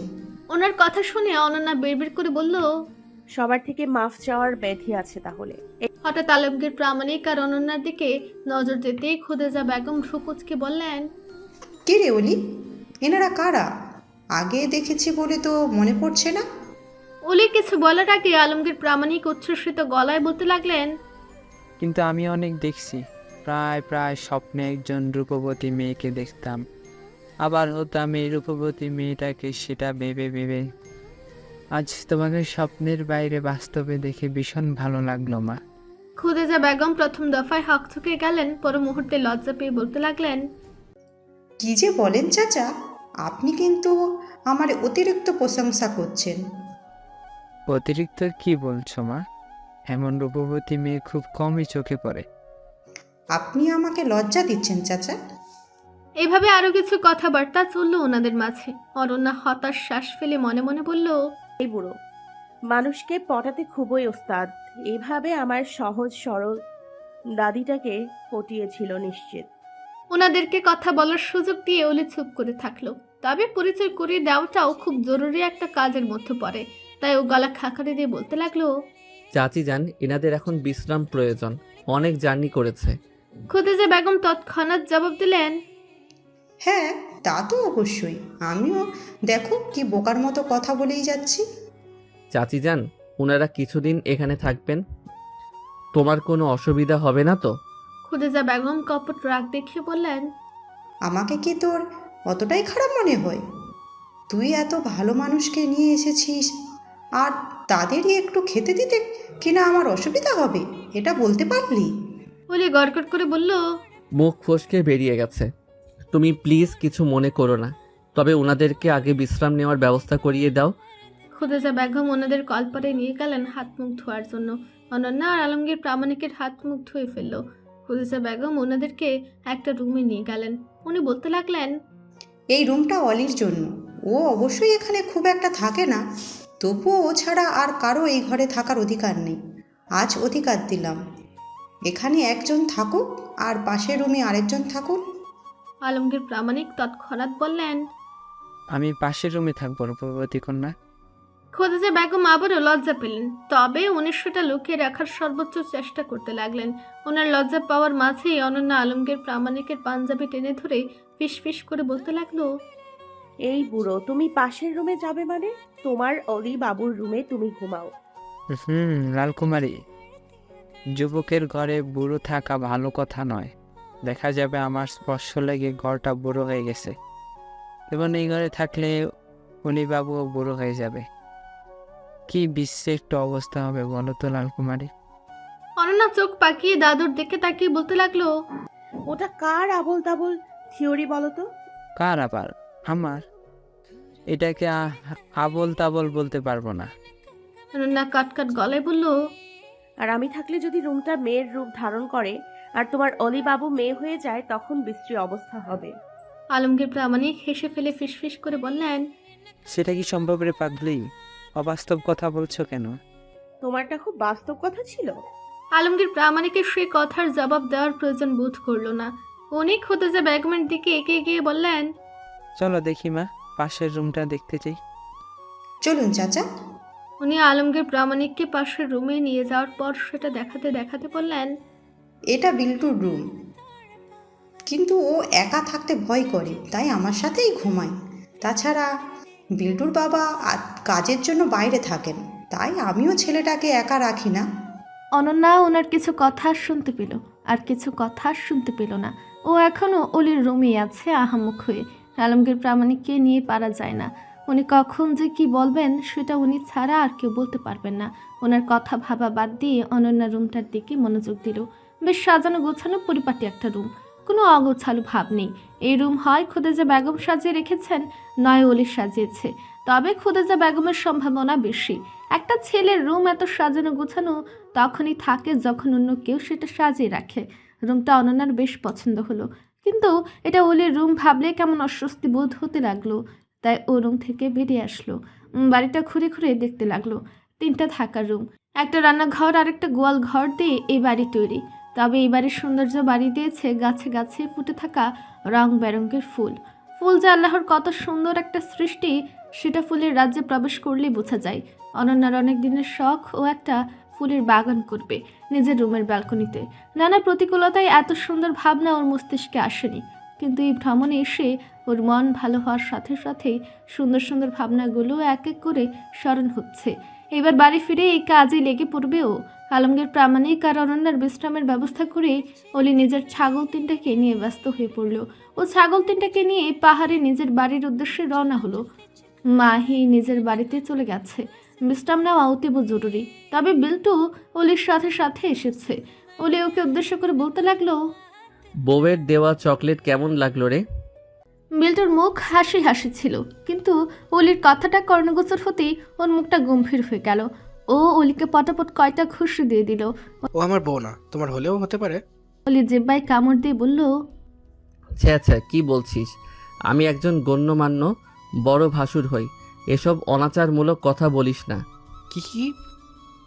ওনার কথা শুনে অনন্যা বিড়বিড় করে বলল। সবার থেকে মাফ চাওয়ার ব্যাধি আছে তাহলে। হঠাৎ আলমগীর প্রামাণিক আর অনন্যার দিকে নজর যেতেই খুদেজা বেগম ভ্রুকুচকে বললেন, কে রে অলি, এনারা কারা? আগে দেখেছি বলে তো মনে পড়ছে না। অলি কিছু বলার আগে আলমগীর প্রামাণিক উচ্ছ্বসিত গলায় বলতে লাগলেন, কিন্তু আমি অনেক দেখছি, প্রায় প্রায় স্বপ্নে একজন রূপবতী মেয়েকে দেখতাম, আবার হতাম এই রূপবতী মেয়েটাকে, সেটা ভেবে ভেবে আজ তোমাকে স্বপ্নের বাইরে বাস্তবে দেখে ভীষণ ভালো লাগলো মা। খুদেজা বেগম প্রথম দফায় হকচকে গেলেন, পর মুহূর্তে লজ্জা পেয়ে বলতে লাগলেন, কি যে বলেন চাচা, আপনি কিন্তু আমার অতিরিক্ত প্রশংসা করছেন। অতিরিক্ত কি বলছো মা? এমন রূপবতী মেয়ে খুব কমই চোখে পড়ে। আপনি আমাকে লজ্জা দিচ্ছেন চাচা। এভাবে আরো কিছু কথাবার্তা চললো ওনাদের মাঝে। অনন্যা হতাশ শ্বাস ফেলে মনে মনে বলল, এই বুড়ো মানুষকে পটাতে খুবই ওস্তাদ। এইভাবে আমার সহজ সরল দাদিটাকে পটিয়েছিল নিশ্চিত। ওনাদেরকে কথা বলার সুযোগ দিয়ে অলি চুপ করে থাকলো। তবে পরিচয় করিয়ে দেওয়াটাও খুব জরুরি একটা কাজের মধ্যে পড়ে, তাই ও গলা খাকারি দিয়ে বলতে লাগলো, চাচি যান, এনাদের এখন বিশ্রাম প্রয়োজন, অনেক জার্নি করেছে। খুদেজা বেগম তৎক্ষণাৎ জবাব দিলেন, হ্যাঁ তা তো অবশ্যই, আমিও দেখো কি বোকার মতো কথা বলেই যাচ্ছি। চাচি যান, ওনারা কিছুদিন এখানে থাকবেন, তোমার কোনো অসুবিধা হবে না তো? খুদেজা বেগম কপট রাগ দেখিয়ে বললেন, আমাকে কি তোর অতটাই খারাপ মনে হয়? তুই এত ভালো মানুষকে নিয়ে এসেছিস, আর তাদেরই একটু খেতে দিতে কিনা আমার অসুবিধা হবে, এটা বলতে পারলি? অলি গড়গড় করে বলল, মুখ ফসকে বেরিয়ে গেছে। তুমি প্লিজ কিছু মনে করো না, তবে ওনাদেরকে আগে বিশ্রাম নেওয়ার ব্যবস্থা করিয়ে দাও। খুদেজা বেগম ওনাদের কলপারে নিয়ে গেলেন হাত মুখ ধোয়ার জন্য। অনন্যা আর আলমগীর প্রামাণিকের হাত মুখ ধুয়ে ফেললো। খুদেজা বেগম ওনাদেরকে একটা রুমে নিয়ে গেলেন। উনি বলতে লাগলেন, এই রুমটা অলির জন্য, ও অবশ্যই এখানে খুব একটা থাকে না, তবুও ও ছাড়া আর কারো এই ঘরে থাকার অধিকার নেই। আজ অধিকার দিলাম, এখানে একজন থাকুক আর পাশের রুমে আরেকজন থাকুন। আলমগীর প্রামাণিক তৎক্ষণাৎ বললেন। আমি পাশের রুমে থাকবো রূপবতী কন্যা। খুদেজা বেগম আবারও লজ্জা পেলেন, তবে 1900টা লুকিয়ে রাখার সর্বোচ্চ চেষ্টা করতে লাগলেন। ওনার লজ্জা পাওয়ার মাঝেই অনন্যা আলমগীর প্রামাণিকের পাঞ্জাবি টেনে ধরে ফিস ফিস করে বলতে লাগলো, এই বুড়ো তুমি পাশের রুমে যাবে মানে? তোমার অলি বাবুর রুমে তুমি ঘুমাও। লালকুমারী, যুবকের ঘরে বুড়ো থাকা ভালো কথা নয়। দেখা যাবে আমার স্পর্শ লেগে ঘরটা বুড়ো হয়ে গেছে, এবং এই ঘরে থাকলে উনি বাবুও বুড়ো হয়ে যাবে। কি বিশ্বস্ত অবস্থা হবে বলো তো লালকুমারী? অনন্যা চোখ পাকিয়ে দাদুর দিকে তাকিয়ে বলতে লাগলো, ওটা কার আবল তাবল থিওরি বলো তো? কার আবার? আমার। এটাকে আবল তাবল বলতে পারবো না। অনন্যা কাটকাট গলায় বলল, আর আমি থাকলে যদি রুমটা মেয়ের রূপ ধারণ করে আর তোমার অলি বাবু মেয়ে হয়ে যায়, তখন বিশ্রী অবস্থা হবে। আলমগীর প্রামাণিক হেসে ফেলে ফিসফিস করে বললেন, সেটা কি সম্ভব রে পাগলি? অবাস্তব কথা বলছো কেন? তোমারটা খুব বাস্তব কথা ছিল। আলমগীর প্রামাণিকের সে কথার জবাব দেওয়ার প্রয়োজন বোধ করলো না। উনি খুদেজা বেগমের দিকে এগিয়ে গিয়ে বললেন, চলো দেখি মা, পাশের রুমটা দেখতে চাই। চলুন চাচা। উনি আলমগীর প্রামাণিককে পাশের রুমে নিয়ে যাওয়ার পর সেটা দেখাতে দেখাতে বললেন, এটা বিল্টুর রুম, কিন্তু ও একা থাকতে ভয় করে, তাই আমার সাথেই ঘুমায়। তাছাড়া বিল্টুর বাবা কাজের জন্য বাইরে থাকেন, তাই আমিও ছেলেটাকে একা রাখি না। অনন্যা ওনার কিছু কথা শুনতে পেল, আর কিছু কথা শুনতে পেল না। ও এখনও অলির রুমেই আছে আহামুখ হয়ে। আলমগীর প্রামাণিককে নিয়ে পারা যায় না। উনি কখন যে কি বলবেন সেটা উনি ছাড়া আর কেউ বলতে পারবেন না। ওনার কথা ভাবা বাদ দিয়ে অনন্যা রুমটার দিকে মনোযোগ দিল। বেশ সাজানো গোছানো পরিপাটি একটা রুম, কোনো অগোছালো ভাব নেই। এই রুম হয় খুদেজা বেগম সাজিয়ে রেখেছেন, নয় অলি সাজিয়েছে। তবে খুদেজা বেগমের সম্ভাবনা বেশি। একটা ছেলের রুম এত সাজানো গোছানো তখনই থাকে যখন অন্য কেউ সেটা সাজিয়ে রাখে। রুমটা অনন্যার বেশ পছন্দ হলো, কিন্তু এটা অলির রুম ভাবলে কেমন অস্বস্তি বোধ হতে লাগলো। তাই ও রুম থেকে বেরিয়ে আসলো। বাড়িটা ঘুরে ঘুরে দেখতে লাগলো। 3টা থাকার রুম, একটা রান্নাঘর আর একটা গোয়াল ঘর দিয়ে এই বাড়ি তৈরি। তবে এবারের সৌন্দর্য বাড়িয়ে দিয়েছে গাছে গাছে ফুটে থাকা রং বেরঙের ফুল। ফুল যে আল্লাহর কত সুন্দর একটা সৃষ্টি সেটা ফুলের রাজ্যে প্রবেশ করলেই বোঝা যায়। অনন্যার অনেক দিনের শখ ও একটা ফুলের বাগান করবে নিজের রুমের ব্যালকনিতে। নানা প্রতিকূলতায় এত সুন্দর ভাবনা ওর মস্তিষ্কে আসেনি, কিন্তু এই ভ্রমণে এসে ওর মন ভালো হওয়ার সাথে সাথেই সুন্দর সুন্দর ভাবনাগুলো এক এক করে স্মরণ হচ্ছে। এবার বাড়ি ফিরে এই কাজে লেগে পড়বে ও। আলমগীর প্রামাণিক আর অনন্যার বিশ্রামের ব্যবস্থা করে অলি নিজের ছাগল তিনটাকে নিয়ে ব্যস্ত হয়ে পড়ল। ও ছাগল তিনটাকে নিয়ে পাহাড়ে নিজের বাড়ির উদ্দেশ্যে রওনা হলো। মাহি নিজের বাড়িতে চলে গেছে, বিশ্রাম নেওয়া অতীব জরুরি। তবে বিল্টু অলির সাথে সাথে এসেছে। অলি ওকে উদ্দেশ্য করে বলতে লাগলো, বউয়ের দেওয়া চকলেট কেমন লাগলো রে? বিল্টুর মুখ হাসি হাসি ছিল, কিন্তু অলির কথাটা কর্ণগোচর হতেই ওর মুখটা গম্ভীর হয়ে গেল। ও অলিকে পটাপট কয়টা খুশি দিয়ে দিল। ও আমার বউ না, তোমার হলেও হতে পারে। অলি জিব্বায় কামড় দিয়ে বলল, ছ্যা কি বলছিস? আমি একজন গণ্যমান্য বড় ভাসুর হই, এসব অনাচারমূলক কথা বলিস না। কি কি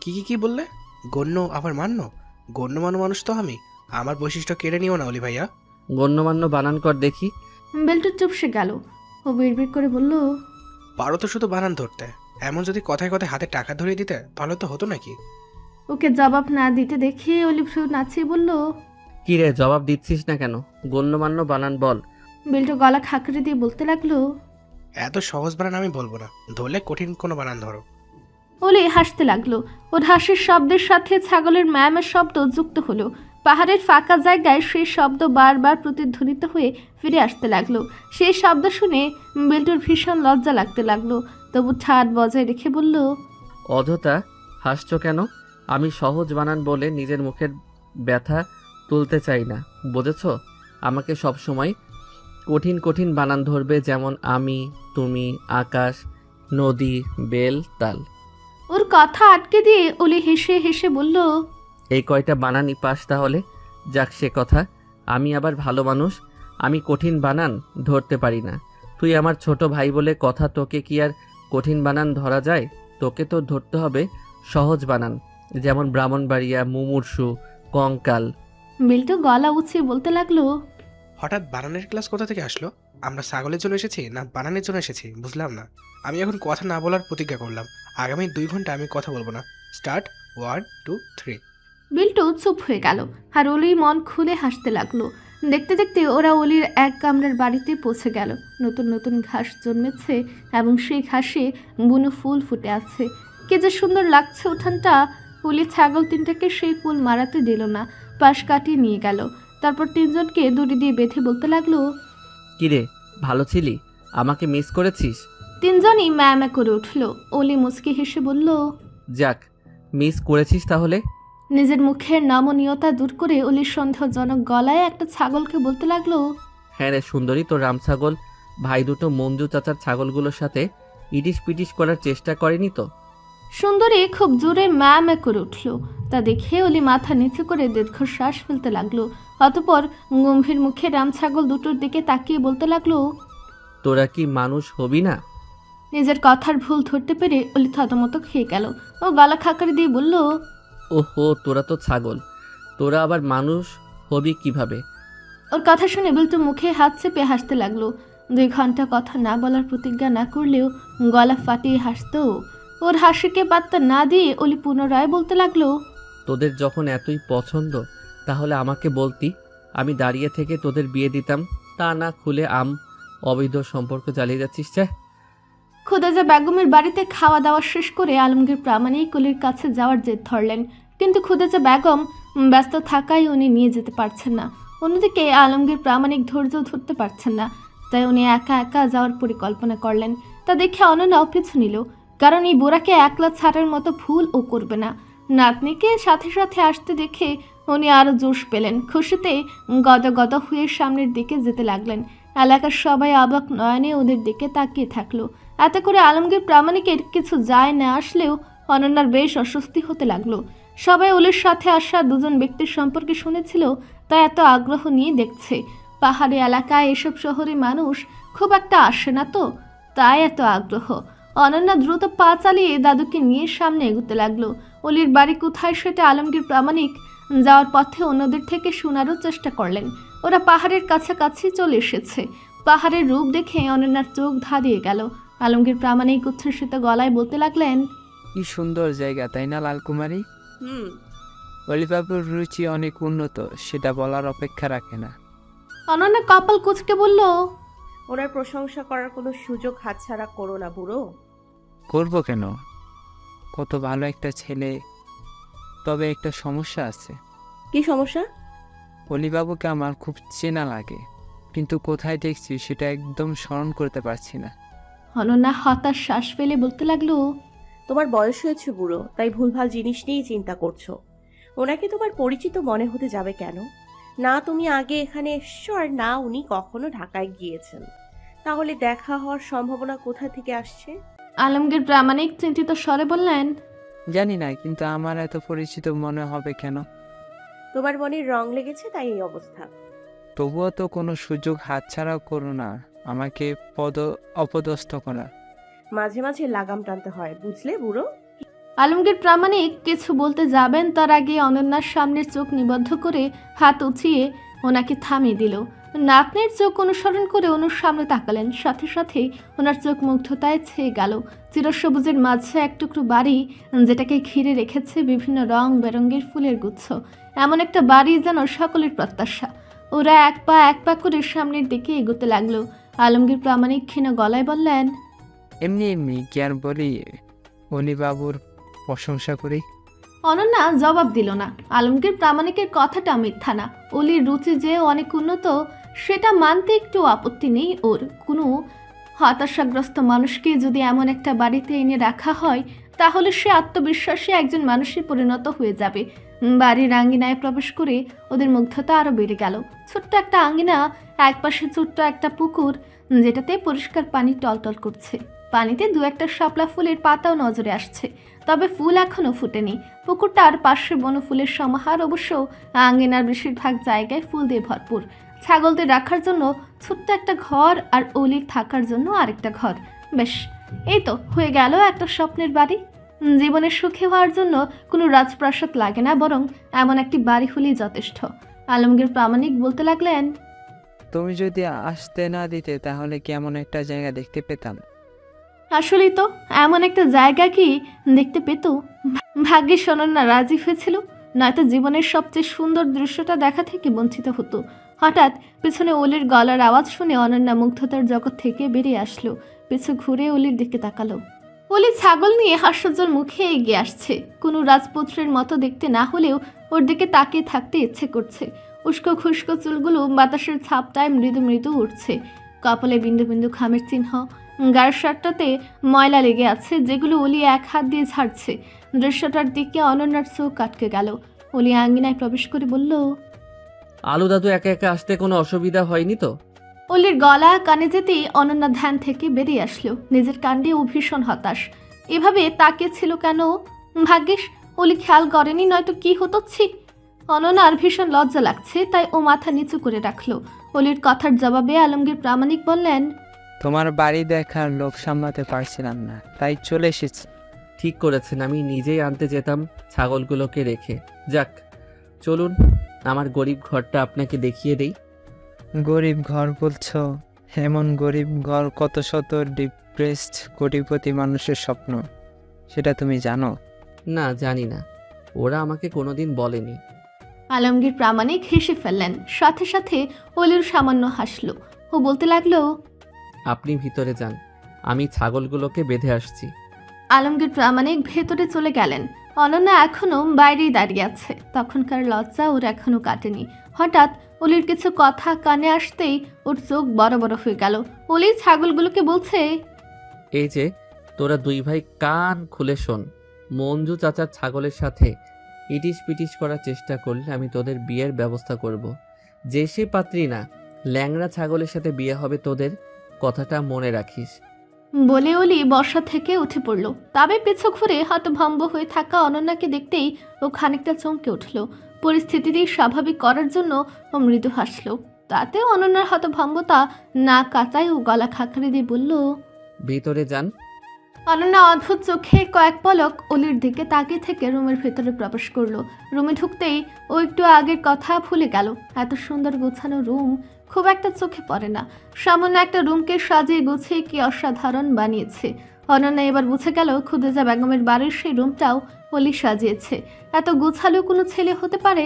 কি কি কি বললে? গণ্য আবার মান্য? গণ্যমান্য মানুষ তো আমি, আমার বৈশিষ্ট্য কেড়ে নিও না অলি ভাইয়া। গণ্যমান্য বানান কর দেখি। বিল্টু চুপসে গেল। ও বিড়বিড় করে বলল, পারো তো শুধু বানান ধরতে, এমন যদি কথায় কথায় হাতে টাকা ধরিয়ে দিতে তাহলে তো হতো নাকি? ওকে জবাব না দিতে দেখে অলি ভ্রু নাচিয়ে বলল, কি রে, জবাব দিচ্ছিস না কেন? গণ্যমান্য বানান বল। বিল্টু গলা খাকড়ে দিয়ে বলতে লাগলো, এত সহজ বানান আমি বলবো না, ধরলে কঠিন কোনো বানান ধরো। অলি হাসতে লাগলো। ওর হাসির শব্দের সাথে ছাগলের ম্যামের শব্দ যুক্ত হলো। পাহাড়ের ফাঁকা জায়গায় সেই শব্দ বারবার প্রতিধ্বনিত হয়ে ফিরে আসতে লাগলো। সেই শব্দ শুনে বিল্টুর ভীষণ লজ্জা লাগতে লাগলো, তবু ঠাট বজায় রেখে বলল, অযথা হাসছো কেন? আমি সহজ বানান বলে নিজের মুখের ব্যথা তুলতে চাই না, বুঝেছ? আমাকে সবসময় কঠিন কঠিন বানান ধরবে, যেমন আমি, তুমি, আকাশ, নদী, বেল, তাল। ওর কথা আটকে দিয়ে অলি হেসে হেসে বলল, এই কয়টা বানানই পাস তাহলে? যাক সে কথা, আমি আবার ভালো মানুষ, আমি কঠিন বানান ধরতে পারি না। তুই আমার ছোট ভাই বলে কথা, তোকে কি আর কঠিন বানান ধরা যায়? তোকে তো ধরতে হবে সহজ বানান, যেমন ব্রাহ্মণবাড়িয়া, মুমূর্ষু, কঙ্কাল। বিল্টু গলা উঁচিয়ে বলতে লাগলো, হঠাৎ বানানের ক্লাস কোথা থেকে আসলো? আমরা ছাগলের জন্য এসেছি না বানানের জন্য এসেছি বুঝলাম না। আমি এখন কথা না বলার প্রতিজ্ঞা করলাম, আগামী 2 ঘন্টা আমি কথা বলবো না। স্টার্ট 1 2 3। বিল্টু চুপ হয়ে গেল আর অলি মন খুলে হাসতে লাগলো। দেখতে দেখতে ওরা অলির এক কামরার বাড়িতে পৌঁছে গেল। নতুন নতুন ঘাস জন্মেছে এবং সেই ঘাসে বুনো ফুল ফুটে আছে। কে যে সুন্দর লাগছে উঠানটা। অলি ছাগল তিনটাকে সেই ফুল মারাতে দিল না, পাশ কাটিয়ে নিয়ে গেল। তারপর তিনজনকে দড়ি দিয়ে বেঁধে বলতে লাগলো, কিরে, ভালো ছিলি? আমাকে মিস করেছিস? তিনজনই ম্যামা করে উঠল। অলি মুচকি হেসে বলল, যাক, মিস করেছিস তাহলে। নিজের মুখের নমনীয়তা দূর করে অলির সন্দেহজনক গলায় একটা ছাগলকে বলতে লাগলো, হ্যাঁ রে সুন্দরী, তোর রাম ছাগল ভাই দুটো মঞ্জু চাচার ছাগলগুলোর সাথে ইটিস পিটিস করার চেষ্টা করেনি তো? সুন্দরী খুব জোরে ম্যামে করে উঠল। তা দেখে অলি মাথা নিচু করে দীর্ঘশ্বাস ফেলতে লাগলো। অতঃপর গম্ভীর মুখে রাম ছাগল দুটোর দিকে তাকিয়ে বলতে লাগলো, তোরা কি মানুষ হবি না? নিজের কথার ভুল ধরতে পেরে অলি থতমত খেয়ে গেল। ও গলা খাকারি দিয়ে বলল, ওহো, তোরা তো ছাগল, তোরা আবার মানুষ হবি কিভাবে? ওর কথা শুনে বিল্টু মুখে হাত চেপে হাসতে লাগলো। 2 ঘন্টা কথা না বলার প্রতিজ্ঞা না করলেও গলা ফাটিয়ে হাসতো। ওর হাসিকে পাত্তা না দিয়ে অলি পুনরায় বলতে লাগলো, তোদের যখন এতই পছন্দ তাহলে আমাকে বলতি, আমি দাঁড়িয়ে থেকে তোদের বিয়ে দিতাম। তা না খুলে অবৈধ সম্পর্ক চালিয়ে যাচ্ছিস। খুদেজা বেগমের বাড়িতে খাওয়া দাওয়া শেষ করে আলমগীর প্রামাণিক অলির কাছে যাওয়ার জেদ ধরলেন, কিন্তু খুদেজা বেগম ব্যস্ত থাকায় উনি নিয়ে যেতে পারছেন না। অন্যদিকে আলমগীর প্রামাণিক ধৈর্য ধরতে পারছেন না, তাই উনি একা একা যাওয়ার পরিকল্পনা করলেন। তা দেখে অনন্যাও পিছু নিল, কারণ এই বোরাকে একলা ছাড়ার মতো ভুলও করবে না। নাতনিকে সাথে সাথে আসতে দেখে উনি আরও জোশ পেলেন। খুশিতে গদগদ হয়ে সামনের দিকে যেতে লাগলেন। এলাকার সবাই অবাক নয়নে ওদের দিকে তাকিয়ে থাকলো। এতে করে আলমগীর প্রামাণিকের কিছু যায় না আসলেও অনন্যার বেশ অস্বস্তি হতে লাগলো। সবাই অলির সাথে আসা 2জন ব্যক্তির সম্পর্কে শুনেছিল, তা এত আগ্রহ নিয়ে দেখছে। পাহাড়ি এলাকায় এসব শহরে মানুষ খুব একটা আসে না, তো তাই এত আগ্রহ। অনন্যা দ্রুত পা চালিয়ে দাদুকে নিয়ে সামনে এগোতে লাগলো। অলির বাড়ি কোথায় সেটা আলমগীর প্রামাণিক যাওয়ার পথে অন্যদের থেকে শোনারও চেষ্টা করলেন। ওরা পাহাড়ের কাছাকাছি চলে এসেছে। পাহাড়ের রূপ দেখে অনন্যার চোখ ধাঁধিয়ে গেল। আলমগীর প্রামাণিক উচ্ছ্বসিত গলায় বলতে লাগলেন, কি সুন্দর জায়গা, তাই না লালকুমারী? হুম। অলিবাবুর রুচি অনেক উন্নত, সেটা বলার অপেক্ষা রাখে না। অনন্যা কপাল কুঁচকে বলল, ওনার প্রশংসা করার কোনো সুযোগ হাতছাড়া করো না বুড়ো। করবো কেন? কত ভালো একটা ছেলে। তবে একটা সমস্যা আছে। কি সমস্যা? অলিবাবুকে আমার খুব চেনা লাগে, কিন্তু কোথায় দেখছি সেটা একদম স্মরণ করতে পারছি না। অনন্যা হতাশ শ্বাস ফেলে বলতে লাগলো, তোমার বয়স হয়েছে বুড়ো, তাই ভুলভাল জিনিস নিয়েই চিন্তা করছো। ওনাকে তোমার পরিচিত মনে হতে যাবে কেন? না তুমি আগে এখানে এসছো, আর না উনি কখনো ঢাকায় গিয়েছেন। তাহলে দেখা হওয়ার সম্ভাবনা কোথা থেকে আসছে? আলমগীর প্রামাণিক চিন্তিত স্বরে বললেন, জানি না, কিন্তু আমার এত পরিচিত মনে হবে কেন? তোমার মনের রং লেগেছে, তাই এই অবস্থা। তবুও তো কোনো সুযোগ হাতছাড়া করো না আমাকে অপদস্থ করার। মাঝে মাঝে লাগাম টানতে হয়, বুঝলে বুড়ো? আলমগীর প্রামাণিক কিছু বলতে যাবেন তার আগে অনন্যার সামনের চোখ নিবদ্ধ করে হাত উঁচিয়ে ওনাকে থামিয়ে দিল। নাতনির চোখ অনুসরণ করে ওনার সামনে তাকালেন। সাথে সাথেই ওনার চোখ মুগ্ধতায় ছেয়ে গেল চিরসবুজের মাঝে এক টুকরো বাড়ি, যেটাকে ঘিরে রেখেছে বিভিন্ন রং বেরঙের ফুলের গুচ্ছ। এমন একটা বাড়ি যেন সকলের প্রত্যাশা। ওরা এক পা করে সামনের দিকে এগোতে লাগলো। আলমগীর প্রামাণিক ক্ষীণ গলায় বললেন, এমনি কি আর বলি, অলিবাবুর প্রশংসা করি। অনন্যা জবাব দিল না। আলমগীর প্রামাণিকের কথাটা মিথ্যা না। অলির রুচি যে অনেক উন্নত সেটা মানতে একটু আপত্তি নেই ওর। কোনো হতাশাগ্রস্ত মানুষকে যদি এমন একটা বাড়িতে এনে রাখা হয় তাহলে সে আত্মবিশ্বাসী একজন মানুষে পরিণত হয়ে যাবে। বাড়ির আঙ্গিনায় প্রবেশ করে ওদের মুগ্ধতা আরও বেড়ে গেল। ছোট্ট একটা আঙ্গিনা, একপাশে ছোট্ট একটা পুকুর যেটাতে পরিষ্কার পানি টলটল করছে। পানিতে দু একটা শাপলা ফুলের পাতাও নজরে আসছে, তবে ফুল এখনও ফুটেনি। পুকুরটার পাশে বনফুলের সমাহার, অবশ্য আঙ্গিনার বেশিরভাগ জায়গায় ফুল দিয়ে ভরপুর। ছাগলদের রাখার জন্য ছোট্ট একটা ঘর, আর অলির থাকার জন্য আরেকটা ঘর। বেশ, এই তো হয়ে গেল একটা স্বপ্নের বাড়ি। জীবনের সুখী হওয়ার জন্য কোনো রাজপ্রাসাদ লাগে না, বরং এমন একটি বাড়ি হলেই যথেষ্ট। আলমগীর প্রামাণিক বলতে লাগলেন, তুমি যদি আসতে না দিতে তাহলে কি এমন একটা জায়গা দেখতে পেতাম? আসলেই তো এমন একটা জায়গা কি দেখতে পেত? ভাগ্যে অনন্যা রাজি হয়েছিল, নয়তো জীবনের সবচেয়ে সুন্দর দৃশ্যটা দেখা থেকে বঞ্চিত হতো। হঠাৎ পেছনে অলির গলার আওয়াজ শুনে অনন্যা মুগ্ধতার জগৎ থেকে বেরিয়ে আসলো। পিছু ঘুরে অলির দিকে তাকালো। অলি ছাগল নিয়ে হাস্যজ্জ্বল মুখে এগিয়ে আসছে। কোনো রাজপুত্রের মতো দেখতে না হলেও ওর দিকে তাকিয়ে থাকতে ইচ্ছে করছে। উস্কো খুস্কো চুলগুলো বাতাসের ছাপটায় মৃদু মৃদু উঠছে। কপালে বিন্দু বিন্দু ঘামের চিহ্ন। গায়ের শার্টটাতে ময়লা লেগে আছে, যেগুলো অলি এক হাত দিয়ে ঝাড়ছে। দৃশ্যটার দিকে অনন্যার চোখ আটকে গেল। অলি আঙ্গিনায় প্রবেশ করে বলল, আলু দাদু একা একা আসতে কোনো অসুবিধা হয়নি তো? অলির গলা কানে যেতেই অনন্যা ধ্যান থেকে বেরিয়ে আসলো। নিজের কাণ্ডে ও ভীষণ হতাশ। এভাবে তাকিয়ে ছিল কেন? ভাগ্যিস অলি খেয়াল করেনি, নয়তো কি হতো। ছি! অনন্যার ভীষণ লজ্জা লাগছে, তাই ও মাথা নিচু করে রাখলো। অলির কথার জবাবে আলমগীর প্রামাণিক বললেন, তোমার বাড়ি দেখার লোভ সামলাতে পারছিলাম না, তাই চলে এসেছি। ঠিক করেছেন, আমি নিজেই আনতে যেতাম ছাগলগুলোকে রেখে। যাক, চলুন আমার গরিব ঘরটা আপনাকে দেখিয়ে দেই। গরিব ঘর বলছো? এমন গরিব ঘর কত শত ডিপ্রেসড কোটিপতি মানুষের স্বপ্ন, সেটা তুমি জানো? না, জানি না, ওরা আমাকে কোনোদিন বলেনি। আলমগীর প্রামাণিক হেসে ফেললেন। সাথে সাথে অলির সামান্য হাসলো। ও বলতে লাগলো, আপনি ভিতরে যান, আমি ছাগলগুলোকে বেঁধে আসছি। আলমগীর প্রামাণিক ভেতরে চলে গেলেন। অনন্যা এখনো বাইরেই দাঁড়িয়ে আছে। তখনকার লজ্জা ওর এখনো কাটেনি। হঠাৎ অলির কিছু কথা কানে আসতেই ওর চোখ বড় বড় হয়ে গেল। অলি ছাগলগুলোকে বলছে, এই যে তোরা দুই ভাই কান খুলে শোন, মঞ্জু চাচার ছাগলের সাথে ইটিস পিটিস করার চেষ্টা করলে আমি তোদের বিয়ের ব্যবস্থা করব। যে সে পাত্রী না, ল্যাংড়া ছাগলের সাথে বিয়ে হবে তোদের, কথাটা মনে রাখিস। বলে অলি বর্ষা থেকে উঠে পড়ল। তবে পিছু ঘুরে হতভম্ব হয়ে থাকা অনন্যাকে দেখতেই ও খানিকটা চমকে উঠল। পরিস্থিতিটি স্বাভাবিক করার জন্য ও মৃদু হাসল। তাতে অনন্যার হতভম্বতা না কাটায় ও গলা খাঁকড়ে দিয়ে বলল, ভিতরে যান। অনন্যা অদ্ভুত চোখে কয়েক পলক অলির দিকে তাকিয়ে থেকে রুমের ভেতরে প্রবেশ করলো। রুমে ঢুকতেই ও একটু আগের কথা ভুলে গেল। এত সুন্দর গোছানো রুম খুব একটা চোখে পড়ে না। সামান্য একটা রুমকে সাজিয়ে গুছিয়ে কি অসাধারণ বানিয়েছে। অনন্যা এবার বুঝে গেল খুদেজা বেগমের বাড়ির সেই রুমটাও অলি সাজিয়েছে। এত গোছালো কোনো ছেলে হতে পারে?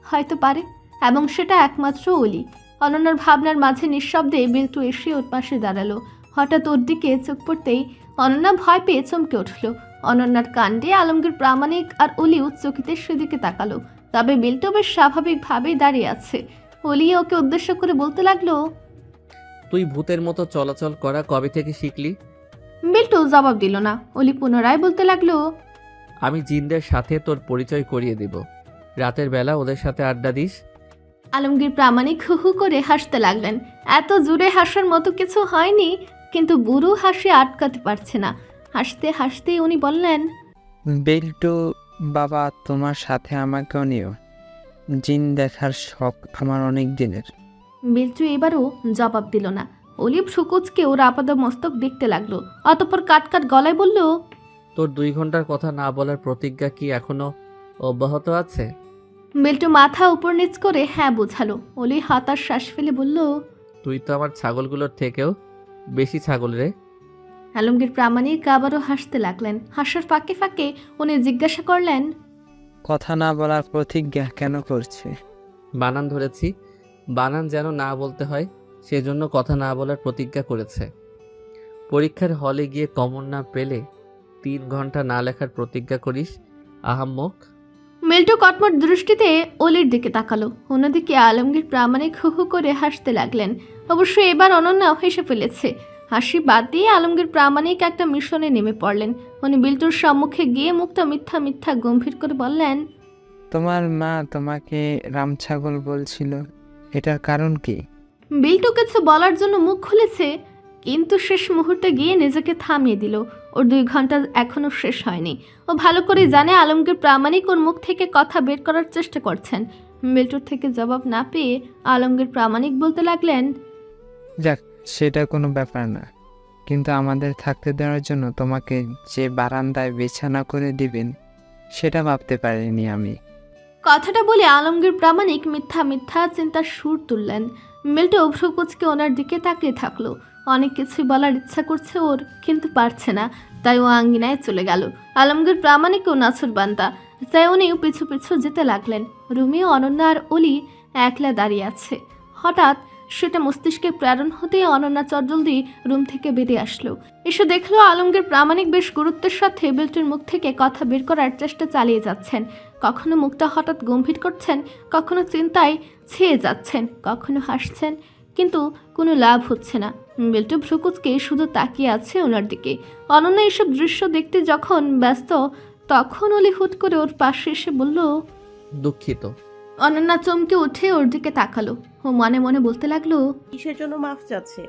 হয়তো পারে, এবং সেটা একমাত্র অলি। অনন্যার ভাবনার মাঝে নিঃশব্দে বিল্টু এসে ওর পাশে দাঁড়ালো। হঠাৎ ওর দিকে চোখ পড়তেই অনন্যা ভয় পেয়ে চমকে উঠল। অনন্যার কাণ্ডে আলমগীর প্রামাণিক আর অলি উচ্চকিতে সেদিকে তাকালো। তবে বিল্টু বেশ স্বাভাবিকভাবেই দাঁড়িয়ে আছে। অলি ওকে উদ্দেশ্য করে বলতে লাগলো, তুই ভূতের মতো চলাচল করা কবে থেকে শিখলি? বিল্টু জবাব দিল না। অলি পুনরায় বলতে লাগলো, আমি জিনদের সাথে তোর পরিচয় করিয়ে দেব। রাতের বেলা ওদের সাথে আড্ডা দিস। আলমগীর প্রামাণিক হু হু করে হাসতে লাগলেন। এত জোরে হাসার মতো কিছু হয়নি, কিন্তু বুড়ো হাসি আটকাতে পারছে না। হাসতে হাসতেই উনি বললেন, বিল্টু বাবা, তোমার সাথে আমাকেও নিও। জিন দেখার শখ আমার অনেক দিনের। বিল্টু এবারও জবাব দিল না। অলি ভ্রুকুচকে ওর আপাদ মস্তক দেখতে লাগলো। অতঃপর কাটকাট গলায় বলল, তোর 2 ঘন্টার কথা না বলার প্রতিজ্ঞা কি এখনো অব্যাহত আছে? বিল্টু মাথা উপর নিচ করে হ্যাঁ বোঝালো। অলি হতাশ শ্বাস ফেলে বলল, তুই তো আমার ছাগলগুলোর থেকেও বেশি ছাগল রে। আলমগীর প্রামাণিক আবারও হাসতে লাগলেন। হাসার ফাঁকে ফাঁকে উনি জিজ্ঞাসা করলেন, কথা না বলার প্রতিজ্ঞা কেন করছে? বানান ধরেছি, বানান যেন না বলতে হয় সেজন্য কথা না বলার প্রতিজ্ঞা করেছে। পরীক্ষার হলে গিয়ে কমন না পেলে 3 ঘন্টা না লেখার প্রতিজ্ঞা করিস, আহাম্মক। মিল্টু কটমট দৃষ্টিতে অলির দিকে তাকালো। অন্যদিকে আলমগীর প্রামাণিক হু হু করে হাসতে লাগলেন। অবশ্য এবার অনন্যাও হেসে ফেলেছে। হাসি বাদ দিয়ে আলমগীর প্রামাণিক একটা মিশনে নেমে পড়লেন। উনি বিল্টুর সম্মুখে গিয়ে মুখটা মিথ্যা মিথ্যা গম্ভীর করে বললেন, তোমার মা তোমাকে রামছাগল বলছিল, এটার কারণ কি? বিল্টু কিছু বলার জন্য মুখ খুলেছে, কিন্তু শেষ মুহূর্তে গিয়ে নিজেকে থামিয়ে দিল। ওর 2 ঘন্টা এখনো শেষ হয়নি। ও ভালো করে জানে আলমগীর প্রামাণিক ওর মুখ থেকে কথা বের করার চেষ্টা করছেন। বিল্টুর থেকে জবাব না পেয়ে আলমগীর প্রামাণিক বলতে লাগলেন, যাক, সেটা কোনো ব্যাপার না, কিন্তু আমাদের থাকতে দেওয়ার জন্য তোমাকে যে বারান্দায় বিছানা করে দিবেন সেটা ভাবতে পারিনি আমি। কথাটা বলে আলমগীর প্রামাণিক মিথ্যা মিথ্যা চিন্তার সুর তুললেন। মিল্টু ভ্রুকুচকে ওনার দিকে তাকিয়ে থাকলো। অনেক কিছুই বলার ইচ্ছা করছে ওর, কিন্তু পারছে না। তাই ও আঙ্গিনায় চলে গেল। আলমগীর প্রামাণিকও নাছুর বান্দা, তাই উনিও পিছু পিছু যেতে লাগলেন। রুমিও অনন্যা আর অলি একলা দাঁড়িয়ে আছে। হঠাৎ সেটা মস্তিষ্কে প্রেরণ হতে অনন্যা চটজলদি রুম থেকে বেরিয়ে আসলো। এসে দেখলো আলমগীর প্রামাণিক বেশ গুরুত্বের সাথে বিল্টুর মুখ থেকে কথা বের করার চেষ্টা চালিয়ে যাচ্ছেন। কখনো মুখটা হঠাৎ গম্ভীর করছেন, কখনো চিন্তায় ছেয়ে যাচ্ছেন, কখনো হাসছেন, কিন্তু কোনো লাভ হচ্ছে না। বিল্টু ভ্রুকুচকে শুধু তাকিয়ে আছে ওনার দিকে। অনন্যা এসব দৃশ্য দেখতে যখন ব্যস্ত, তখন অলি হুট করে ওর পাশে এসে বলল, দুঃখিত। অনন্যা চমকে উঠে ওর দিকে তাকালো। ও মনে মনে বলতে লাগলো, কিসের জন্য মাফ চাচ্ছে?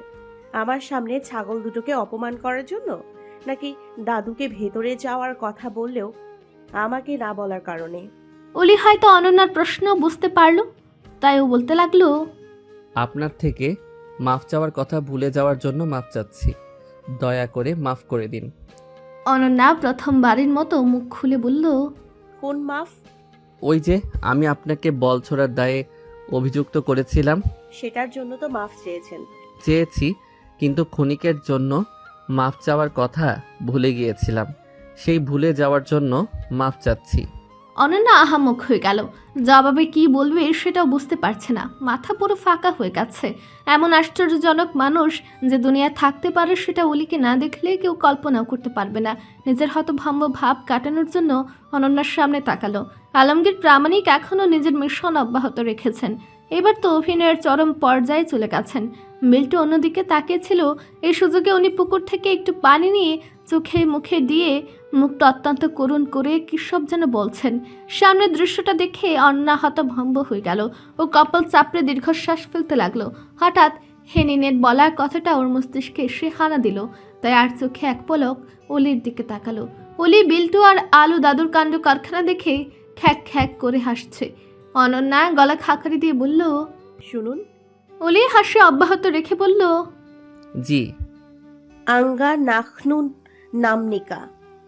আমার সামনে ছাগল দুটোকে অপমান করার জন্য, নাকি দাদুকে ভেতরে যাওয়ার কথা বললেও আমাকে না বলার কারণে? অলি হয়তো অনন্যার প্রশ্ন বুঝতে পারলো, তাই ও বলতে লাগলো, আপনার থেকে মাফ চাওয়ার কথা ভুলে যাওয়ার জন্য মাফ চাচ্ছি, দয়া করে মাফ করে দিন। অনন্যা প্রথমবারের মতো মুখ খুলে বলল, কোন মাফ? ওই যে আমি আপনাকে বল ছোড়ার দায়ে অভিযুক্ত করেছিলাম। সেটার জন্য তো মাফ চেয়েছি, কিন্তু ক্ষণিকের জন্য মাফ চাওয়ার কথা ভুলে গিয়েছিলাম। সেই ভুলে যাওয়ার জন্য মাফ চাচ্ছি। অনন্যা আহামুখ হয়ে গেল। জবাবে কি বলবে সেটাও বুঝতে পারছে না। মাথা পুরো ফাঁকা হয়ে গেছে। এমন আশ্চর্যজনক মানুষ যে দুনিয়া থাকতে পারে সেটা অলিকে না দেখলে কেউ কল্পনাও করতে পারবে না। নিজের হতভম্ব ভাব কাটানোর জন্য অনন্যার সামনে তাকালো। আলমগীর প্রামাণিক এখনও নিজের মিশন অব্যাহত রেখেছেন। এবার তো অভিনয়ের চরম পর্যায়ে চলে গেছেন। বিল্টু অন্যদিকে তাকিয়েছিল। এই সুযোগে উনি পুকুর থেকে একটু পানি নিয়ে চোখে মুখে দিয়ে মুখটা অত্যন্ত করুণ করে কী সব যেন বলছেন। সামনের দৃশ্যটা দেখে অন্না হতভম্ব হয়ে গেল। ও কপাল চাপড়ে দীর্ঘশ্বাস ফেলতে লাগলো। হঠাৎ হেনিনের বলার কথাটা ওর মস্তিষ্কে এসে হানা দিল। তাই আর চোখে এক পলক অলির দিকে তাকালো। অলি বিল্টু আর আলু দাদুর কাণ্ড কারখানা দেখে খ্যাক খ্যাক করে হাসছে। অনন্যা গলা খাকারি দিয়ে বলল, শুনুন। অলি হাসি অব্যাহত রেখে বলল, জি। আঙ্গা নাখনুন নামনিকা।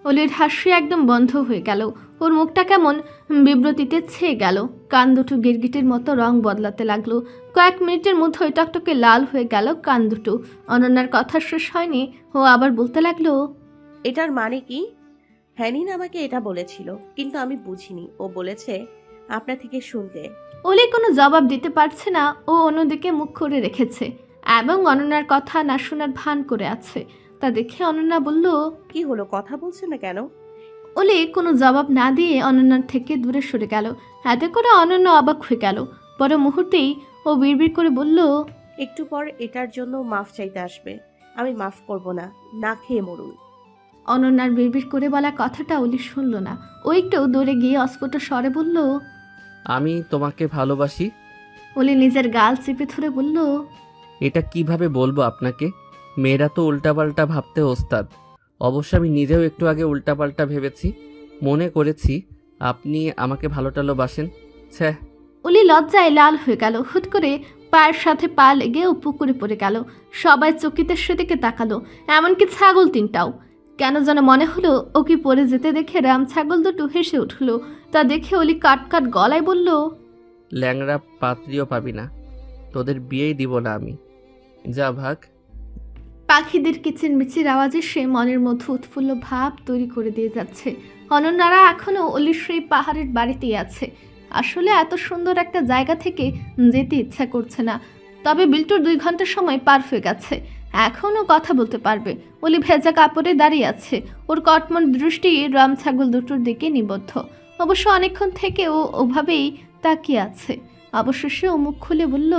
অলির হাসি একদম বন্ধ হয়ে গেল। ওর মুখটা কেমন বিব্রতিতে ছেয়ে গেল। কান দুটো গিরগিটির মতো রং বদলাতে লাগলো। কয়েক মিনিটের মধ্যে টকটকে লাল হয়ে গেল কান দুটো। অনন্যার কথা শেষ হয়নি, ও আবার বলতে লাগলো, এটার মানে কি? হ্যানিন আমাকে এটা বলেছিল, কিন্তু আমি বুঝিনি। ও বলেছে আপনার থেকে শুনতে। অলি কোনো জবাব দিতে পারছে না। ও অন্যদিকে মুখ করে রেখেছে এবং অনন্যার কথা না শোনার ভান করে আছে। তা দেখে অনন্যা বলল, কি হলো, কথা বলছে না কেন? অলি কোনো জবাব না দিয়ে অনন্যার থেকে দূরে সরে গেল। এতে করে অনন্য অবাক হয়ে গেল। পরে মুহূর্তেই ও বিড়বিড় করে বলল, একটু পর এটার জন্য মাফ চাইতে আসবে। আমি মাফ করব না, না খেয়ে মরুন। অনন্যার বিড়বিড় করে বলা কথাটা অলি শুনল না। ও একটু দূরে গিয়ে অস্ফুট স্বরে বলল, আমি তোমাকে ভালোবাসি। অলি নিজের গাল চেপে ধরে বলল, এটা কিভাবে বলবো আপনাকে? মেয়েরা তো উল্টাপাল্টা ভাবতে ওস্তাদ। অবশ্য আমি নিজেও একটু আগে উল্টাপাল্টা ভেবেছি, মনে করেছি আপনি আমাকে ভালোবাসেন। ছ্যাঃ। অলি লজ্জায় লাল হয়ে গেল। হুট করে পায়ের সাথে পা লেগে ও পুকুরে পড়ে গেল। সবাই চকিতে সেদিকে তাকালো, এমনকি ছাগল তিনটাও। কেন যেন মনে হলো ওকে পড়ে যেতে দেখে রাম ছাগল দুটো হেসে উঠল। তা দেখে অলি কাট কাট গলায় বলল, ল্যাংড়া পাত্রীও পাবি না, তোদের বিয়েই দিব না আমি। যা ভাগ। পাখিদের কিচিরমিচির আওয়াজে সে মনের মধ্যে উৎফুল্ল ভাব তৈরি করে দিয়ে যাচ্ছে। অনন্যারা এখনও অলির সেই পাহাড়ের বাড়িতেই আছে। আসলে এত সুন্দর একটা জায়গা থেকে যেতে ইচ্ছা করছে না। তবে বিল্টুর 2 ঘন্টা সময় পার হয়ে গেছে, এখনও কথা বলতে পারবে। অলি ভেজা কাপড়ে দাঁড়িয়ে আছে। ওর কটমট দৃষ্টি রাম ছাগল দুটোর দিকে নিবদ্ধ। অবশ্য অনেকক্ষণ থেকে ও ওভাবেই তাকিয়ে আছে। অবশেষে ও মুখ খুলে বলল,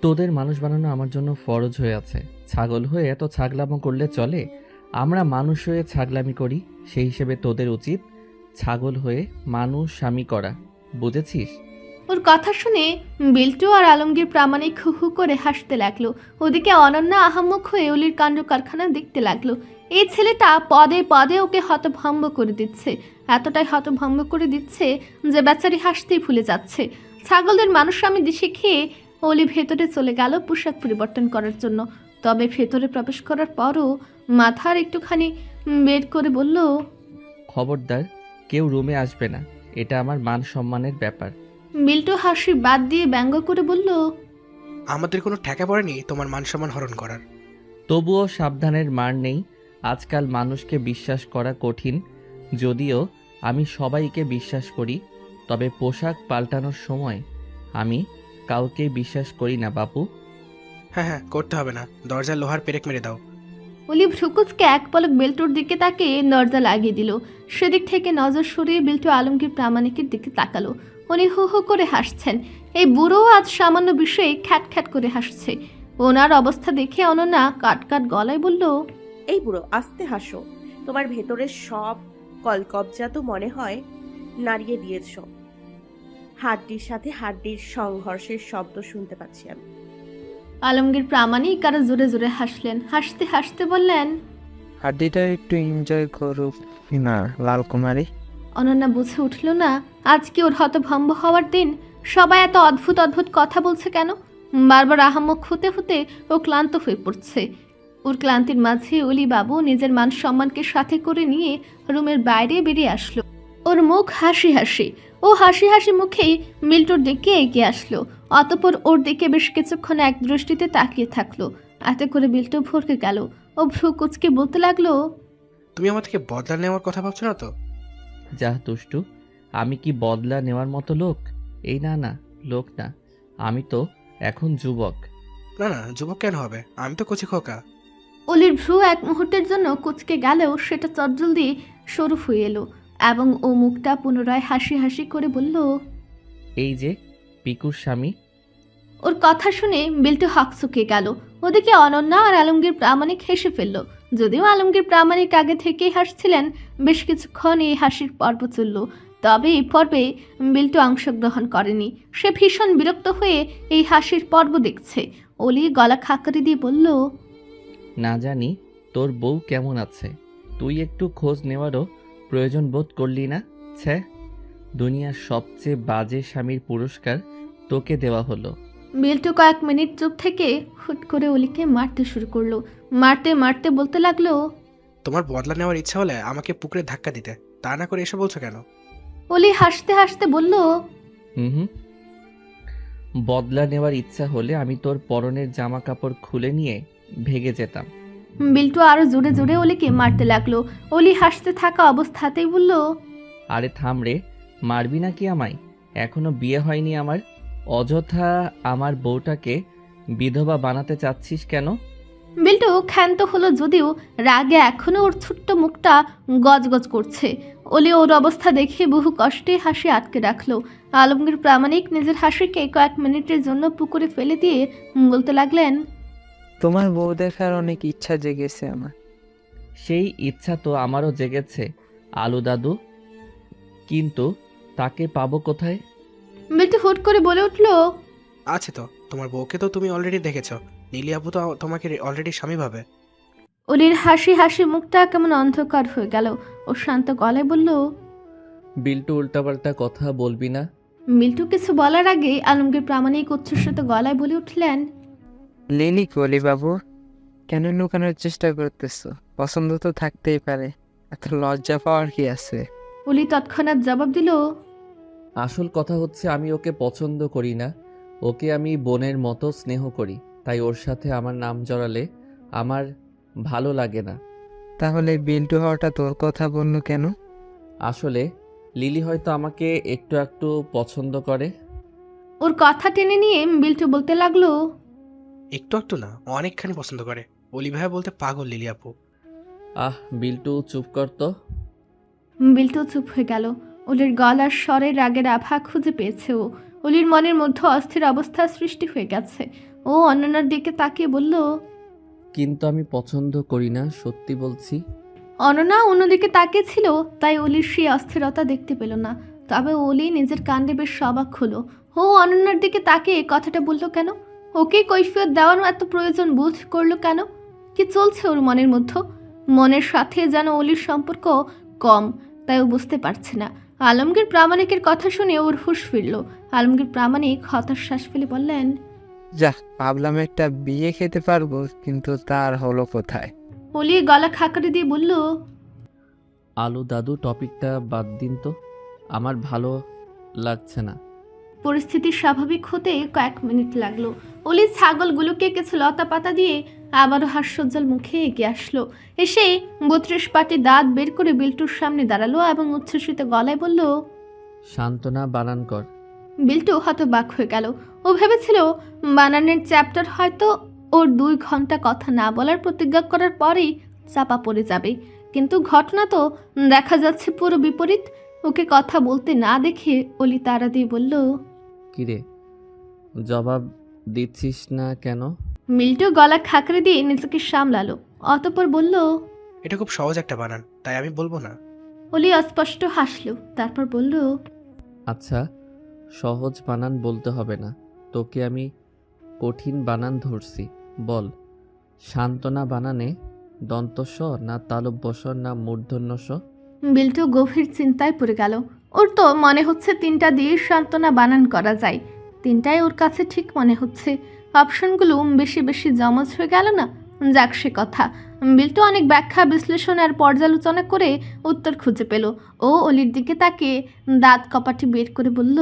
তোদের মানুষ বানানো আমার জন্য ফরজ হয়ে আছে। ছাগল হয়ে এত ছাগলামো করলে চলে? আমরা মানুষ হয়ে ছাগলামি করি, সেই হিসেবে তোদের উচিত ছাগল হয়ে মানুষ স্বামী করা, বুঝেছিস? ওর কথা শুনে বিল্টু আর আলমগীর প্রামাণিক হু হু করে হাসতে লাগলো। ওদিকে অনন্যা আহাম্মক হয়ে অলির কাণ্ড কারখানা দেখতে লাগলো। এই ছেলেটা পদে পদে ওকে হতভম্ব করে দিচ্ছে। এতটাই হতভম্ব করে দিচ্ছে যে বেচারি হাসতেই ভুলে যাচ্ছে। ছাগলদের মানুষ আমি দিশে খেয়ে অলি ভেতরে চলে গেল পোশাক পরিবর্তন করার জন্য। তবে ভেতরে প্রবেশ করার পরও মাথার একটুখানি বের করে বলল, খবরদার কেউ রুমে আসবে না, এটা আমার মান সম্মানের ব্যাপার। বিল্টু হাসি বাদ দিয়ে ব্যঙ্গ করে বলল, আমাদের কোনো ঠেকা পড়েনি তোমার মান সম্মান হরণ করার। তবুও সাবধানের মার নেই। আজকাল মানুষকে বিশ্বাস করা কঠিন। যদিও আমি সবাইকে বিশ্বাস করি, তবে পোশাক পাল্টানোর সময় আমি কাউকে বিশ্বাস করি না বাপু। হ্যাঁ হ্যাঁ, করতে হবে না, দরজার লোহার পেরেক মেরে দাও। অলি ভ্রুকুচকে এক পলক বিল্টুর দিকে তাকিয়ে দরজা লাগিয়ে দিল। সেদিক থেকে নজর সরিয়ে বিল্টু আলমগীর প্রামাণিকের দিকে তাকালো। উনি হু হু করে হাসছেন। এই বুড়ো আজ সামান্য বিষয়ে খ্যাট খ্যাট করে হাসছে। ওনার অবস্থা দেখে অনন্যা কাট কাট গলায় বলল, এই বুড়ো, আস্তে হাসো। তোমার ভেতরের সব কলকবজা তো মনে হয় নাড়িয়ে দিয়েছ। হাড্ডির সাথে হাড্ডির সংঘর্ষের শব্দ শুনতে পাচ্ছি আমি। আলমগীর প্রামাণিক আরো জোরে জোরে হাসলেন। হাসতে হাসতে বললেন, হাড্ডিটা একটু এনজয় করুক না লাল কুমারী। অনন্যা বুঝে উঠল না আজ কি ওর হতভম্ব হওয়ার দিন। সবাই এত অদ্ভুত অদ্ভুত কথা বলছে কেন? বারবার আহাম্মক হতে হতে ও ক্লান্ত হয়ে পড়ছে। ওর ক্লান্তির মাঝে অলি বাবু নিজের মান সম্মানকে সাথে করে নিয়ে রুমের বাইরে বেরিয়ে আসলো। ওর মুখ হাসি হাসি। ও হাসি হাসি মুখেই মিল্টুর দিকে এগিয়ে আসলো। অতঃপর ওর দিকে বেশ কিছুক্ষণ এক দৃষ্টিতে তাকিয়ে থাকলো। এতে করে বিল্টু ভরকে গেল। ও ভ্রু কুচকে বলতে লাগলো, তুমি আমার থেকে বদলা নেওয়ার কথা ভাবছো না তো? যা দুষ্টু, আমি কি বদলা নেওয়ার মতো লোক? এই না না, লোক না, আমি তো এখন যুবক। না না, যুবক কেন হবে? আমি তো কচি খোকা। অলির ভ্রু এক মুহূর্তের জন্য কুচকে গেলেও সেটা চটজলদি সরু হয়ে এলো এবং ও মুখটা পুনরায় হাসি হাসি করে বলল, এই যে পিকুর স্বামী। ওর কথা শুনে বিল্টু হকচকে গেল। ওদিকে অনন্যা আর আলমগীর প্রামাণিক হেসে ফেলল। যদিও আলমগীর প্রামাণিক আগে থেকেই হাসছিলেন, বেশ কিছুক্ষণ এই হাসির পর্ব চলল। তবে এই পর্বে বিল্টু অংশগ্রহণ করেনি। সে ভীষণ বিরক্ত হয়ে এই হাসির পর্ব দেখছে। অলি গলা খাকারি দিয়ে বলল, না জানি তোর বউ কেমন আছে, তুই একটু খোঁজ নেওয়ারও প্রয়োজন বোধ করলি না? ছ্যা, দুনিয়ার সবচেয়ে বাজে স্বামীর পুরস্কার তোকে দেওয়া হলো। বিল্টু কয়েক মিনিট চুপ থেকে হুট করে অলিকে মারতে শুরু করলো। মারতে মারতে বলতে লাগলো, তোমার বদলা নেওয়ার ইচ্ছা হলে আমাকে পুকুরে ধাক্কা দিতে, তা না করে এসে বলছো কেন? অলি হাসতে হাসতে বলল, হুম, বদলা নেওয়ার ইচ্ছা হলে আমি তোর পরনের জামা কাপড় খুলে নিয়ে ভেগে যেতাম। বিল্টু আরো জোরে জোরে অলিকে মারতে লাগলো। অলি হাসতে থাকা অবস্থাতেই বলল, আরে থাম রে, মারবি না কি আমায়? এখনো বিয়ে হয়নি আমার, অযথা আমার বউটাকে বিধবা বানাতে চাচ্ছিস কেন? বিল্টু ক্ষান্ত হলো, যদিও রাগে এখনো ওর ছোট্ট মুখটা গজগজ করছে। অলি ওর অবস্থা দেখে বহু কষ্টে হাসি আটকে রাখলো। আলমগীর প্রামাণিক নিজের হাসিকে কয়েক মিনিটের জন্য পুকুরে ফেলে দিয়ে বলতে লাগলেন, তোমার বউ দেখার অনেক ইচ্ছা জেগেছে আমার। সেই ইচ্ছা তো আমারও জেগেছে আলু দাদু, কিন্তু তাকে পাবো কোথায়? বিল্টু হুট করে বলে উঠল, আছে তো, তোমার বউকে তো তুমি অলরেডি দেখেছো। নীলি আপু তো তোমাকে অলরেডি স্বামী ভাবে। অলির হাসি হাসি মুখটা কেমন অন্ধকার হয়ে গেল। ও শান্ত গলায় বলল, বিল্টু উল্টাপাল্টা কথা বলবি না। বিল্টু কিছু বলার আগে আলমগীর প্রামাণিক উচ্ছ্বসিত গলায় বলে উঠলেন, লিলি কলি বাবু, কেন লুকানোর চেষ্টা করতেছো? পছন্দ তো থাকতেই পারে, এত লজ্জা পাওয়ার কি আছে? অলি তৎক্ষণাৎ জবাব দিল, আসল কথা হচ্ছে আমি ওকে পছন্দ করি না, ওকে আমি বোনের মতো স্নেহ করি, তাই ওর সাথে আমার নাম জড়ালে আমার ভালো লাগে না। তাহলে বিল্টু হওয়াটা তোর কথা বললো কেন? আসলে লিলি হয়তো আমাকে একটু একটু পছন্দ করে। ওর কথা টেনে নিয়ে বিল্টু বলতে লাগলো, একটু একটু না, অনেকখানি পছন্দ করে। অলি ভাইয়া বলতে পাগল লিলি আপু। আহ বিল্টু চুপ কর তো। বিল্টু চুপ হয়ে গেল। অলির গলার স্বরের রাগের আভা খুঁজে পেয়েছে ও। অলির মনের মধ্যে অস্থির অবস্থা সৃষ্টি হয়ে গেছে। ও অনন্যার দিকে তাকিয়ে বলল, কিন্তু আমি পছন্দ করি না, সত্যি বলছি। অনন্যা অন্যদিকে তাকিয়েছিল, তাই অলির সেই অস্থিরতা দেখতে পেল না। তবে অলি নিজের কাণ্ডে বেশ অবাক হলো। ও অনন্যার দিকে তাকিয়ে কথাটা বলল কেন? ওকে কৈফিয়ত দেওয়ার এত প্রয়োজন বোধ করলো কেন? কি চলছে ওর মনের মধ্যে? মনের সাথে যেন অলির সম্পর্ক কম, তাই ও বুঝতে পারছে না। আলমগীর প্রামাণিকের কথা শুনে ওর হুঁশ ফিরল। আলমগীর প্রামাণিক হতাশ শ্বাস ফেলে বললেন, যাহ, ভাবলাম একটা বিয়ে খেতে পারবো, কিন্তু তার হলো কোথায়? অলি গলা খাকারি দিয়ে বলল, আলু দাদু টপিকটা বাদ দিন তো, আমার ভালো লাগছে না। পরিস্থিতি স্বাভাবিক হতে কয়েক মিনিট লাগলো। অলি ছাগলগুলোকে কিছু লতা পাতা দিয়ে আবারও হাস্যোজ্জ্বল মুখে এগিয়ে আসলো। এসে 32 পাটি দাঁত বের করে বিল্টুর সামনে দাঁড়ালো এবং উচ্ছ্বসিত গলায় বলল, সান্ত্বনা বানান কর। বিল্টু হতবাক হয়ে গেল। ও ভেবেছিল বানানের চ্যাপ্টার হয়তো ওর 2 ঘন্টা কথা না বলার প্রতিজ্ঞা করার পরেই চাপা পড়ে যাবে, কিন্তু ঘটনা তো দেখা যাচ্ছে পুরো বিপরীত। ওকে কথা বলতে না দেখে অলি তাড়া দিয়ে বলল, কিরে, জবাব দিচ্ছিস না কেন? মিল্টু গলা খাকরে দিয়ে নিজেকে সামলালো। অতঃপর বলল, এটা খুব সহজ একটা বানান, তাই আমি বলবো না। অলি অস্পষ্ট হাসলো, তারপর বলল, আচ্ছা, সহজ বানান বলতে হবে না, তোকে আমি কঠিন বানান ধরছি। বল, সান্ত্বনা বানানে দন্তস্ব না তালব্যস্ব না মূর্ধন্যস্ব? বিল্টু গভীর চিন্তায় পড়ে গেল। ওর তো মনে হচ্ছে 3টা দিয়ে সান্ত্বনা বানান করা যায়। 3টাই ওর কাছে ঠিক মনে হচ্ছে। অপশনগুলো বেশি বেশি জমজ হয়ে গেল না? যাক সে কথা। বিল্টু অনেক ব্যাখ্যা বিশ্লেষণ আর পর্যালোচনা করে উত্তর খুঁজে পেল। ও অলির দিকে তাকিয়ে দাঁত কপাটি বের করে বলল,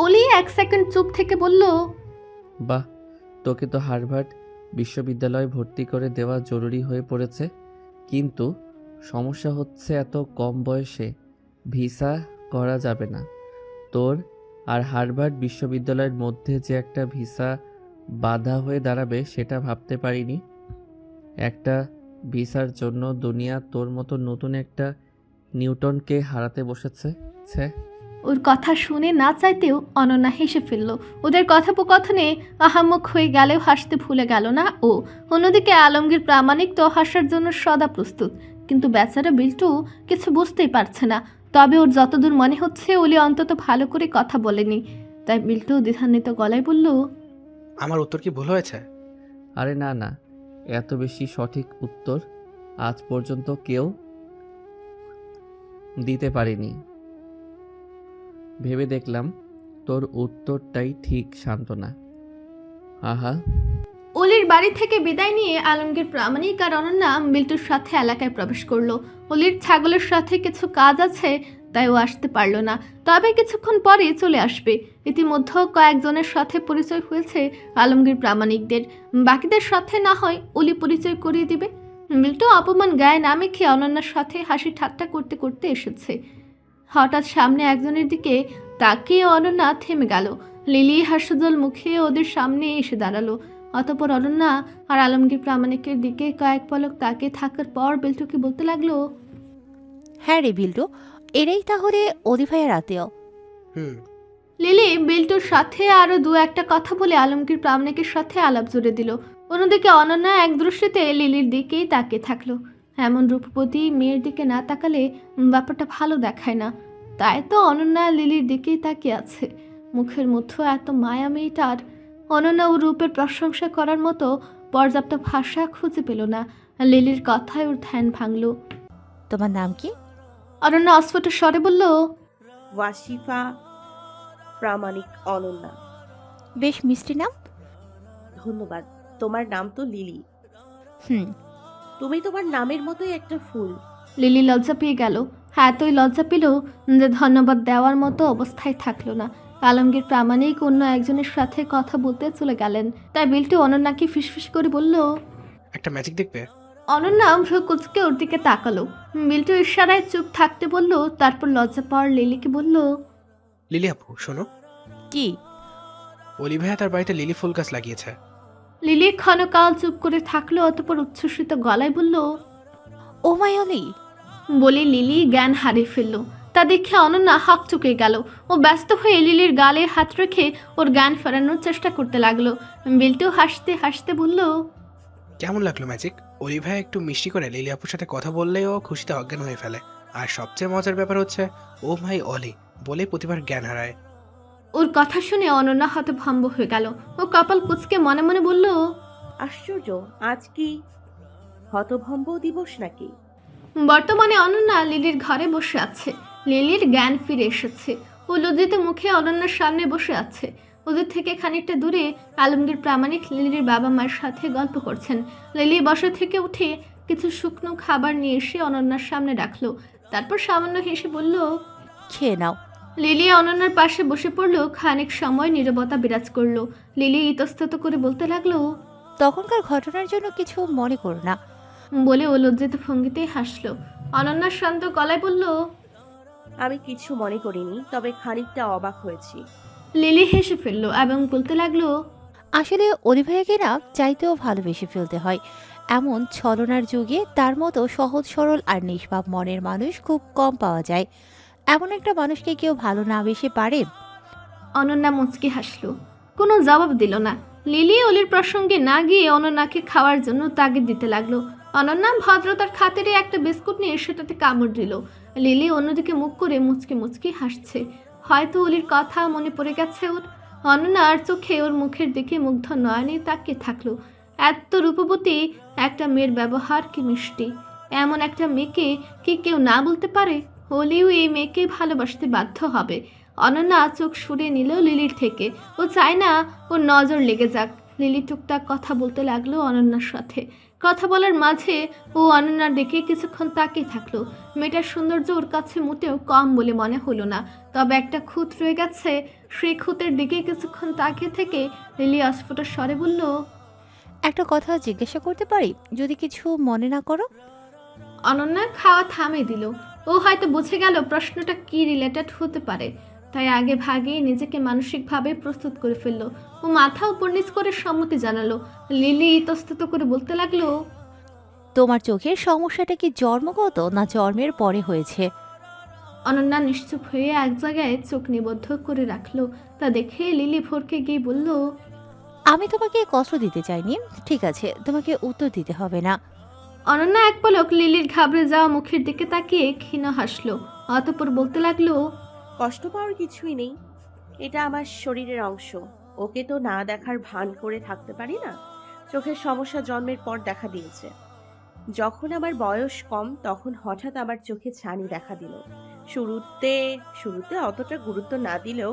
অলি 1 সেকেন্ড চুপ থেকে বলল, বাহ, তোকে তো হার্ভার্ড বিশ্ববিদ্যালয়ে ভর্তি করে দেওয়া জরুরি হয়ে পড়েছে, কিন্তু সমস্যা হচ্ছে এত কম বয়সে ভিসা করা যাবে না। তোর আর হার্ভার্ড বিশ্ববিদ্যালয়ের মধ্যে যে একটা ভিসা বাধা হয়ে দাঁড়াবে সেটা ভাবতে পারিনি। একটা ভিসার জন্য দুনিয়া তোর মতো নতুন একটা নিউটনকে হারাতে বসেছে। ছে, ওর কথা শুনে না চাইতেও অনন্যা হেসে ফেলল। ওদের কথোপকথনে আহাম্মক হয়ে গেলেও হাসতে ভুলে গেল না ও। অন্যদিকে আলমগীর প্রামাণিক তো হাসার জন্য সদা প্রস্তুত, কিন্তু বেচারা বিল্টু কিছু বুঝতেই পারছে না। তবে ওর যতদূর মনে হচ্ছে অলি অন্তত ভালো করে কথা বলেনি, তাই বিল্টু দ্বিধান্বিত গলায় বলল, আমার উত্তর কি ভুল হয়েছে? আরে না না, এত বেশি সঠিক উত্তর আজ পর্যন্ত কেউ দিতে পারেনি। ভেবে দেখলাম তোর উত্তরটাই ঠিক, সান্ত্বনা। আহা, অলির অলির বাড়ি থেকে বিদায় নিয়ে আলমগীর প্রামাণিক আর অনন্যা বিল্টুর সাথে এলাকায় প্রবেশ করলো। অলির ছাগলের সাথে কিছু কাজ আছে, তাই ও আসতে পারলো না, তবে কিছুক্ষণ পরে চলে আসবে। ইতিমধ্যে কয়েকজনের সাথে পরিচয় হয়েছে আলমগীর প্রামাণিকদের, বাকিদের সাথে না হয় অলি পরিচয় করিয়ে দিবে। বিল্টু অপমান গায়ে না মেখে অনন্যার সাথে হাসি ঠাট্টা করতে করতে এসেছে। হঠাৎ সামনে একজনের দিকে তাকিয়ে অনন্যা থেমে গেল। লিলি হাস্যজ্জ্বল মুখে ওদের সামনে এসে দাঁড়ালো। অতঃপর অনন্যা আর আলমগীর প্রামাণিকের দিকে কয়েক পলক তাকিয়ে থাকার পর বিল্টুকে বলতে লাগলো, হ্যাঁ রে বিল্টু, এরাই তাহলে অলি ভাইয়ের আত্মীয়। হুম। লিলি বিল্টুর সাথে আরো দু একটা কথা বলে আলমগীর প্রামাণিকের সাথে আলাপ জুড়ে দিল। অন্যদিকে অনন্যা এক দৃষ্টিতে লিলির দিকেই তাকিয়ে থাকলো। এমন রূপবতী মেয়ের দিকে না তাকালে ব্যাপারটা ভালো দেখায় না, তাই তো অনন্যা লিলির দিকেই তাকিয়ে আছে। মুখের মধ্যে এত মায়া মেয়েটার। অনন্যা ও রূপের প্রশংসা করার মতো পর্যাপ্ত ভাষা খুঁজে পেল না। লিলির কথায় ওর ধ্যান ভাঙল। তোমার নাম কি? অনন্যা অস্ফুট স্বরে বলল, ওয়াসিফা প্রামাণিক অনন্যা। বেশ মিষ্টি নাম। ধন্যবাদ। তোমার নাম তো লিলি। হুম। তুমি তোমার নামের মতোই একটা ফুল। লিলি লজ্জা পেয়ে গেল। এতই লজ্জা পেল যে ধন্যবাদ দেওয়ার মতো অবস্থায় থাকলো না। আলমগীর প্রামাণিক অন্য একজনের সাথে কথা বলতে চলে গেলেন, তাই বিল্টু অনন্যাকে ফিসফিস করে বলল, একটা ম্যাজিক দেখবে? অনন্যা ভ্রু কুঁচকে ওর দিকে তাকালো। বিল্টু ইশারায় চুপ থাকতে বলল, তারপর লজ্জা পাওয়ার লিলিকে বলল, লিলি আপু শোনো। কি? অলি ভাইয়া তার বাড়িতে লিলি ফুল গাছ লাগিয়েছে। লিলি ক্ষণকাল চুপ করে থাকলো, অতঃপর উচ্ছ্বসিত গলায় বলল, ও মাই অলি। বলে লিলি জ্ঞান হারিয়ে ফেলল। তা দেখে অনন্যা হাঁক চুকে গেল। ও ব্যস্ত হয়ে লিলির গালে হাত রেখে ওর জ্ঞান ফেরানোর চেষ্টা করতে লাগলো। বিল্টু হাসতে হাসতে বলল, কেমন লাগলো ম্যাজিক? অলি ভাইয়া একটু মিষ্টি করে লিলি আপুর সাথে কথা বললেও খুশিতে অজ্ঞান হয়ে ফেলে। আর সবচেয়ে মজার ব্যাপার হচ্ছে ও মাই অলি বলে প্রতিবার জ্ঞান হারায়। ওর কথা শুনে অনন্যা হতভম্ব হয়ে গেল। ও কপাল কুঁচকে মনে মনে বলল, আশ্চর্য, আজ কি হতভম্ব দিবস নাকি? বর্তমানে অনন্যা লিলির ঘরে বসে আছে। লিলির জ্ঞান ফিরে এসেছে। ও লজ্জিত মুখে অনন্যার সামনে বসে আছে। ওদের থেকে খানিকটা দূরে আলমগীর প্রামাণিক লিলির বাবা মায়ের সাথে গল্প করছেন। লিলি বসা থেকে উঠে কিছু শুকনো খাবার নিয়ে এসে অনন্যার সামনে রাখলো। তারপর সামান্য হেসে বলল, খেয়ে নাও। লিলি অনন্যার পাশে বসে পড়লো। খানিক সময় নীরবতা বিরাজ করলো। লিলি ইতস্তত করে বলতে লাগলো, তখনকার ঘটনার জন্য কিছু মনে করো না। বলে ও লজ্জিত ভঙ্গিতেই হাসলো। অনন্যা শান্ত গলায় বলল, আমি কিছু মনে করিনি, তবে খানিকটা অবাক হয়েছি। লিলি হেসে ফেললো এবং বলতে লাগলো, আসলে অলি ভাইয়াকে না চাইতেও ভালোবেসে ফেলতে হয়। এমন ছলনার যুগে তার মতো সহজ সরল আর নিষ্পাপ মনের মানুষ খুব কম পাওয়া যায়। এমন একটা মানুষকে কেউ ভালো না বেশে পারে? অনন্যা মুচকি হাসলো। কোনো জবাব দিল না। লিলি অলির প্রসঙ্গে না গিয়ে অনন্যাকে খাওয়ার জন্য তাগিদ দিতে লাগলো। অনন্যা ভদ্রতার খাতিরে একটা বিস্কুট নিয়ে সেটাতে কামড় দিল। লিলি অন্যদিকে মুখ করে মুচকি মুচকি হাসছে। হয়তো অলির কথা মনে পড়ে গেছে ওর। অনন্যার চোখে ওর মুখের দিকে মুগ্ধ নয়নে তাকিয়ে থাকলো। এত রূপবতী একটা মেয়ের ব্যবহার কি মিষ্টি! এমন একটা মেয়েকে কি কেউ না বলতে পারে? অলিও এই মেয়েকে ভালোবাসতে বাধ্য হবে। অনন্যা চোখ সরিয়ে নিল লিলির থেকে। ও চায় না ওর নজর লেগে যাক। লিলি টুকটাক কথা বলতে লাগলো অনন্যার সাথে। কথা বলার মাঝে ও অনন্যার দিকে কিছুক্ষণ তাকিয়ে থাকলো। মেয়েটার সৌন্দর্য ওর কাছে মোটেও কম বলে মনে হলো না, তবে একটা খুঁত রয়ে গেছে। সেই খুঁতের দিকে কিছুক্ষণ তাকিয়ে থেকে লিলি অস্ফুট স্বরে বলল, একটা কথা জিজ্ঞাসা করতে পারি, যদি কিছু মনে না করো? অনন্যা খাওয়া থামিয়ে দিল। ও হয়তো বুঝে গেল প্রশ্নটা কি রিলেটেড হতে পারে, তাই আগে ভাগে নিজেকে মানসিকভাবে প্রস্তুত করে ফেললো। ও মাথা উপর নিচ করে সম্মতি জানালো। লিলি ইতস্তত করে বলতে লাগলো, তোমার চোখের সমস্যাটা কি জন্মগত না জন্মের পরে হয়েছে? অনন্যা নিশ্চুপ হয়ে এক জায়গায় চোখ নিবদ্ধ করে রাখলো। তা দেখে লিলি ভরকে গিয়ে বলল, আমি তোমাকে কষ্ট দিতে চাইনি, ঠিক আছে, তোমাকে উত্তর দিতে হবে না। অনন্যা এক পলক লিলির ঘাবড়ে যাওয়া মুখের দিকে তাকিয়ে ক্ষীণ হাসলো। অতঃপর বলতে লাগলো, কষ্ট পাওয়ার কিছুই নেই, এটা আমার শরীরের অংশ। ওকে তো না দেখার ভান করে থাকতে পারি না। চোখের সমস্যা জন্মের পর দেখা দিয়েছে। যখন আমার বয়স কম তখন হঠাৎ আমার চোখে ছানি দেখা দিল। শুরুতে অতটা গুরুত্ব না দিলেও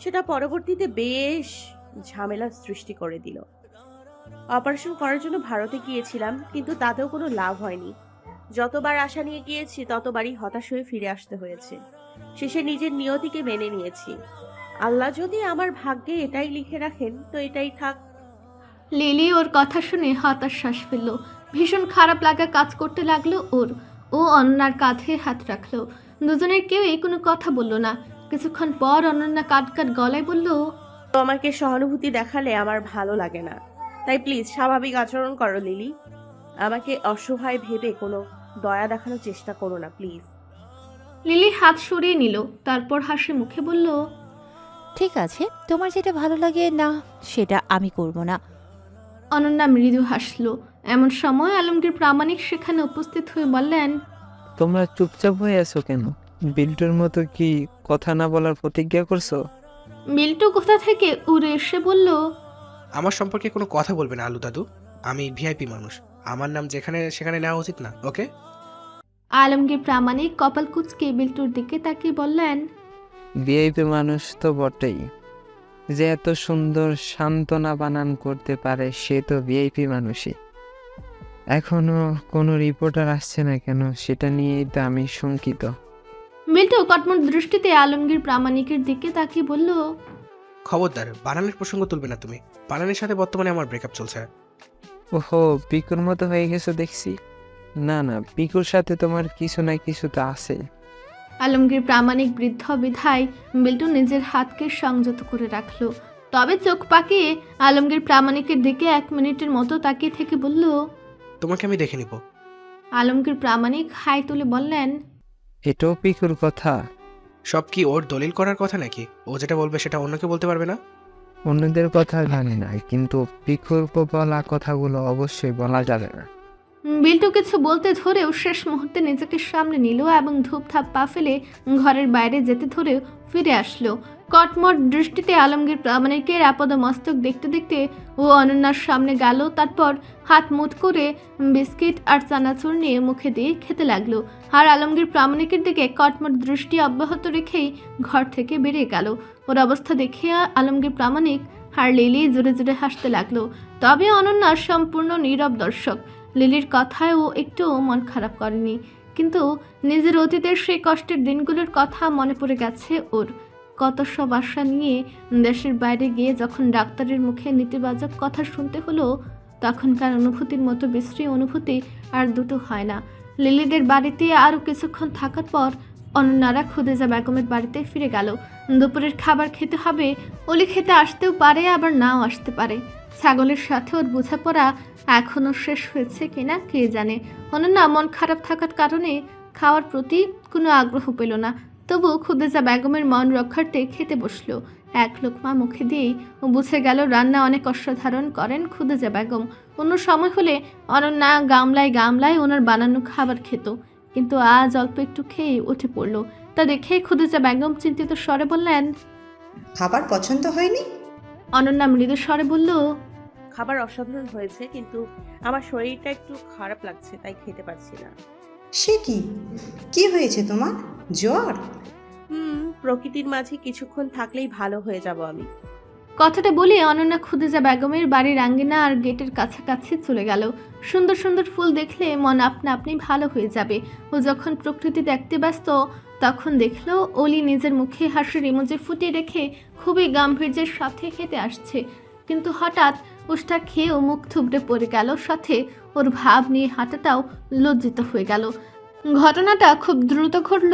সেটা পরবর্তীতে বেশ ঝামেলার সৃষ্টি করে দিল। অপারেশন করার জন্য ভারতে গিয়েছিলাম, কিন্তু তাতেও কোনো লাভ হয়নি। যতবার আশা নিয়ে গিয়েছি ততবারই হতাশ হয়ে ফিরে আসতে হয়েছে। শেষে নিজের নিয়তিকে মেনে নিয়েছি। আল্লাহ যদি আমার ভাগ্যে এটাই লিখে রাখেন তো এটাই থাক। লিলি ওর কথা শুনে হতাশ শ্বাস ফেলল। ভীষণ খারাপ লাগা কাজ করতে লাগলো ওর। ও অনন্যার কাঁধে হাত রাখলো। দুজনের কেউই কোনো কথা বলল না। কিছুক্ষণ পর অনন্যা কাট গলায় বলল, তো আমাকে সহানুভূতি দেখালে আমার ভালো লাগে না, তাই প্লিজ স্বাভাবিক আচরণ করো লিলি। আমাকে অসহায় ভেবে কোনো দয়া দেখানোর চেষ্টা করো না প্লিজ। লিলি হাত সরিয়ে নিল, তারপর হাসি মুখে বলল, ঠিক আছে, তোমার যেটা ভালো লাগে না সেটা আমি করব না। অনন্যা মৃদু হাসলো। এমন সময় আলমগীর প্রামাণিক সেখানে উপস্থিত হয়ে বললেন, তোমরা চুপচাপ হয়ে আছো কেন? বিল্টুর মতো কি কথা না বলার প্রতিজ্ঞা করছো? বিল্টু কোথা থেকে উড়ে এসে বলল, আমার সম্পর্কে কোনো কথা বলবে না আলু দাদু। আমি ভিআইপি মানুষ, আমার নাম যেখানে সেখানে নেওয়া উচিত না, ওকে? আলমগীর প্রামাণিক কপাল কুঁচকে বিল্টুর দিকে তাকিয়ে বললেন, ভিআইপি মানুষ তো বটেই, যে এত সুন্দর সান্ত্বনা বানান করতে পারে সে তো ভিআইপি মানুষই। এখনো কোনো রিপোর্টার আসছে না কেন সেটা নিয়েই তো আমি শঙ্কিত। বিল্টু কটমট দৃষ্টিতে আলমগীর প্রামাণিকের দিকে তাকিয়ে বলল, খবরদার, বানানের প্রসঙ্গ তুলবে না তুমি। বানানের সাথে বর্তমানে আমার ব্রেকআপ চলছে। ওহো, পিকুর মতো হয়ে গেছো দেখছি। না না, পিকুর সাথে তোমার কিছু না কিছু তো আছে। আলমগীর প্রামাণিক বৃদ্ধ বিধায় বিল্টু নিজের হাতকে সংযত করে রাখলো। তবে চোখ পাকিয়ে আলমগীর প্রামাণিকের দিকে 1 মিনিটের মতো তাকিয়ে থেকে বলল, তোমাকে আমি দেখে নিব। আলমগীর প্রামাণিক হাই তুলে বললেন, এটাও পিকুর কথা? সব কি ওর দলিল করার কথা নাকি? ও যেটা বলবে সেটা অন্যকে বলতে পারবে না? অন্যদের কথা জানি না, কিন্তু পিকুর বলা কথাগুলো অবশ্যই বলা যাবে না। বিল্টু কিছু বলতে ধরেও শেষ মুহূর্তে নিজেকে সামনে নিল এবং ধূপধাপ পা ফেলে ঘরের বাইরে যেতে ধরেও ফিরে আসলো। কটমট দৃষ্টিতে আলমগীর প্রামাণিকের আপদ মস্তক দেখতে দেখতে ও অনন্যার সামনে গেল। তারপর হাত মুঠ করে বিস্কিট আর চানাচুর নিয়ে মুখে দিয়ে খেতে লাগলো। আর আলমগীর প্রামাণিকের দিকে কটমট দৃষ্টি অব্যাহত রেখেই ঘর থেকে বেরিয়ে গেল। ওর অবস্থা দেখে আলমগীর প্রামাণিক আর লিলি জোরে জোরে হাসতে লাগলো। তবে অনন্যা সম্পূর্ণ নীরব দর্শক। লিলির কথায় ও একটু মন খারাপ করেনি, কিন্তু নিজের অতীতের সেই কষ্টের দিনগুলোর কথা মনে পড়ে গেছে ওর। কত সব আশা নিয়ে দেশের বাইরে গিয়ে যখন ডাক্তারের মুখে নেতিবাচক কথা শুনতে হলো, তখনকার অনুভূতির মতো বিশ্রী অনুভূতি আর দুটো হয় না। লিলিদের বাড়িতে আরও কিছুক্ষণ থাকার পর অনন্যারা খুদেজা বেগমের বাড়িতে ফিরে গেল। দুপুরের খাবার খেতে হবে। অলি খেতে আসতেও পারে, আবার নাও আসতে পারে। ছাগলের সাথে ওর বোঝাপড়া এখনও শেষ হয়েছে কিনা কে জানে। অনন্যা মন খারাপ থাকার কারণে খাওয়ার প্রতি কোনো আগ্রহ পেল না। তবু খুদেজা বেগমের মন রক্ষার্থে খেতে বসলো। 1 লোকমা মুখে দিয়েই ও বুঝে গেল রান্না অনেক অসাধারণ করেন খুদেজা বেগম। অন্য সময় হলে অনন্যা গামলায় ওনার বানানো খাবার খেত, কিন্তু আজ অল্প একটু খেয়ে উঠে পড়ল। তা দেখে খুদেজা বেগম চিন্তিত স্বরে বললেন, খাবার পছন্দ হয়নি? অনন্যা মৃদু স্বরে বলল, খাবার অসাধারণ হয়েছে, কিন্তু আমার শরীরটা একটু খারাপ লাগছে, তাই খেতে পারছি না। সে কি, কি হয়েছে তোমার? জ্বর? প্রকৃতির মাঝে কিছুক্ষণ থাকলেই ভালো হয়ে যাব আমি। কথাটা বলে অনন্যা খুদেজা বেগমের বাড়ির আঙ্গিনা আর গেটের কাছাকাছি চলে গেল। সুন্দর সুন্দর ফুল দেখলে মন আপনা আপনি ভালো হয়ে যাবে। ও যখন প্রকৃতি দেখতে ব্যস্ত, তখন দেখলো অলি নিজের মুখে হাসির ইমোজি ফুটিয়ে রেখে খুবই গাম্ভীর্যের সাথে খেতে আসছে। কিন্তু হঠাৎ উষ্টা খেয়েও মুখ থুবড়ে পড়ে গেল, সাথে ওর ভাব নিয়ে হাঁটাটাও লজ্জিত হয়ে গেল। ঘটনাটা খুব দ্রুত ঘটল,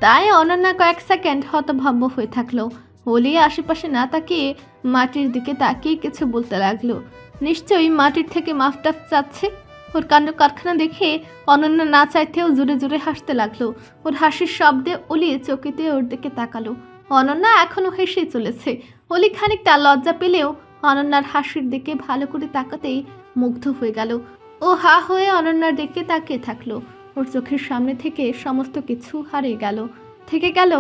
তাই অনন্যা কয়েক সেকেন্ড হতভম্ব হয়ে থাকলো। অলি আশেপাশে না তাকিয়ে মাটির দিকে তাকিয়ে কিছু বলতে লাগলো। নিশ্চয়ই মাটির থেকে মাফটাফ চাচ্ছে। ওর কাণ্ড কারখানা দেখে অনন্যা না চাইতেও জোরে জোরে হাসতে লাগলো। ওর হাসির শব্দে অলি চকিতে ওর দিকে তাকালো। অনন্যা এখনো হেসে চলেছে। অলি খানিকটা লজ্জা পেলেও অনন্যার হাসির দিকে ভালো করে তাকাতেই মুগ্ধ হয়ে গেল। ও হা হয়ে অনন্যার দিকে তাকিয়ে থাকলো। ওর চোখের সামনে থেকে সমস্ত কিছু হারিয়ে গেল। থেকে গেল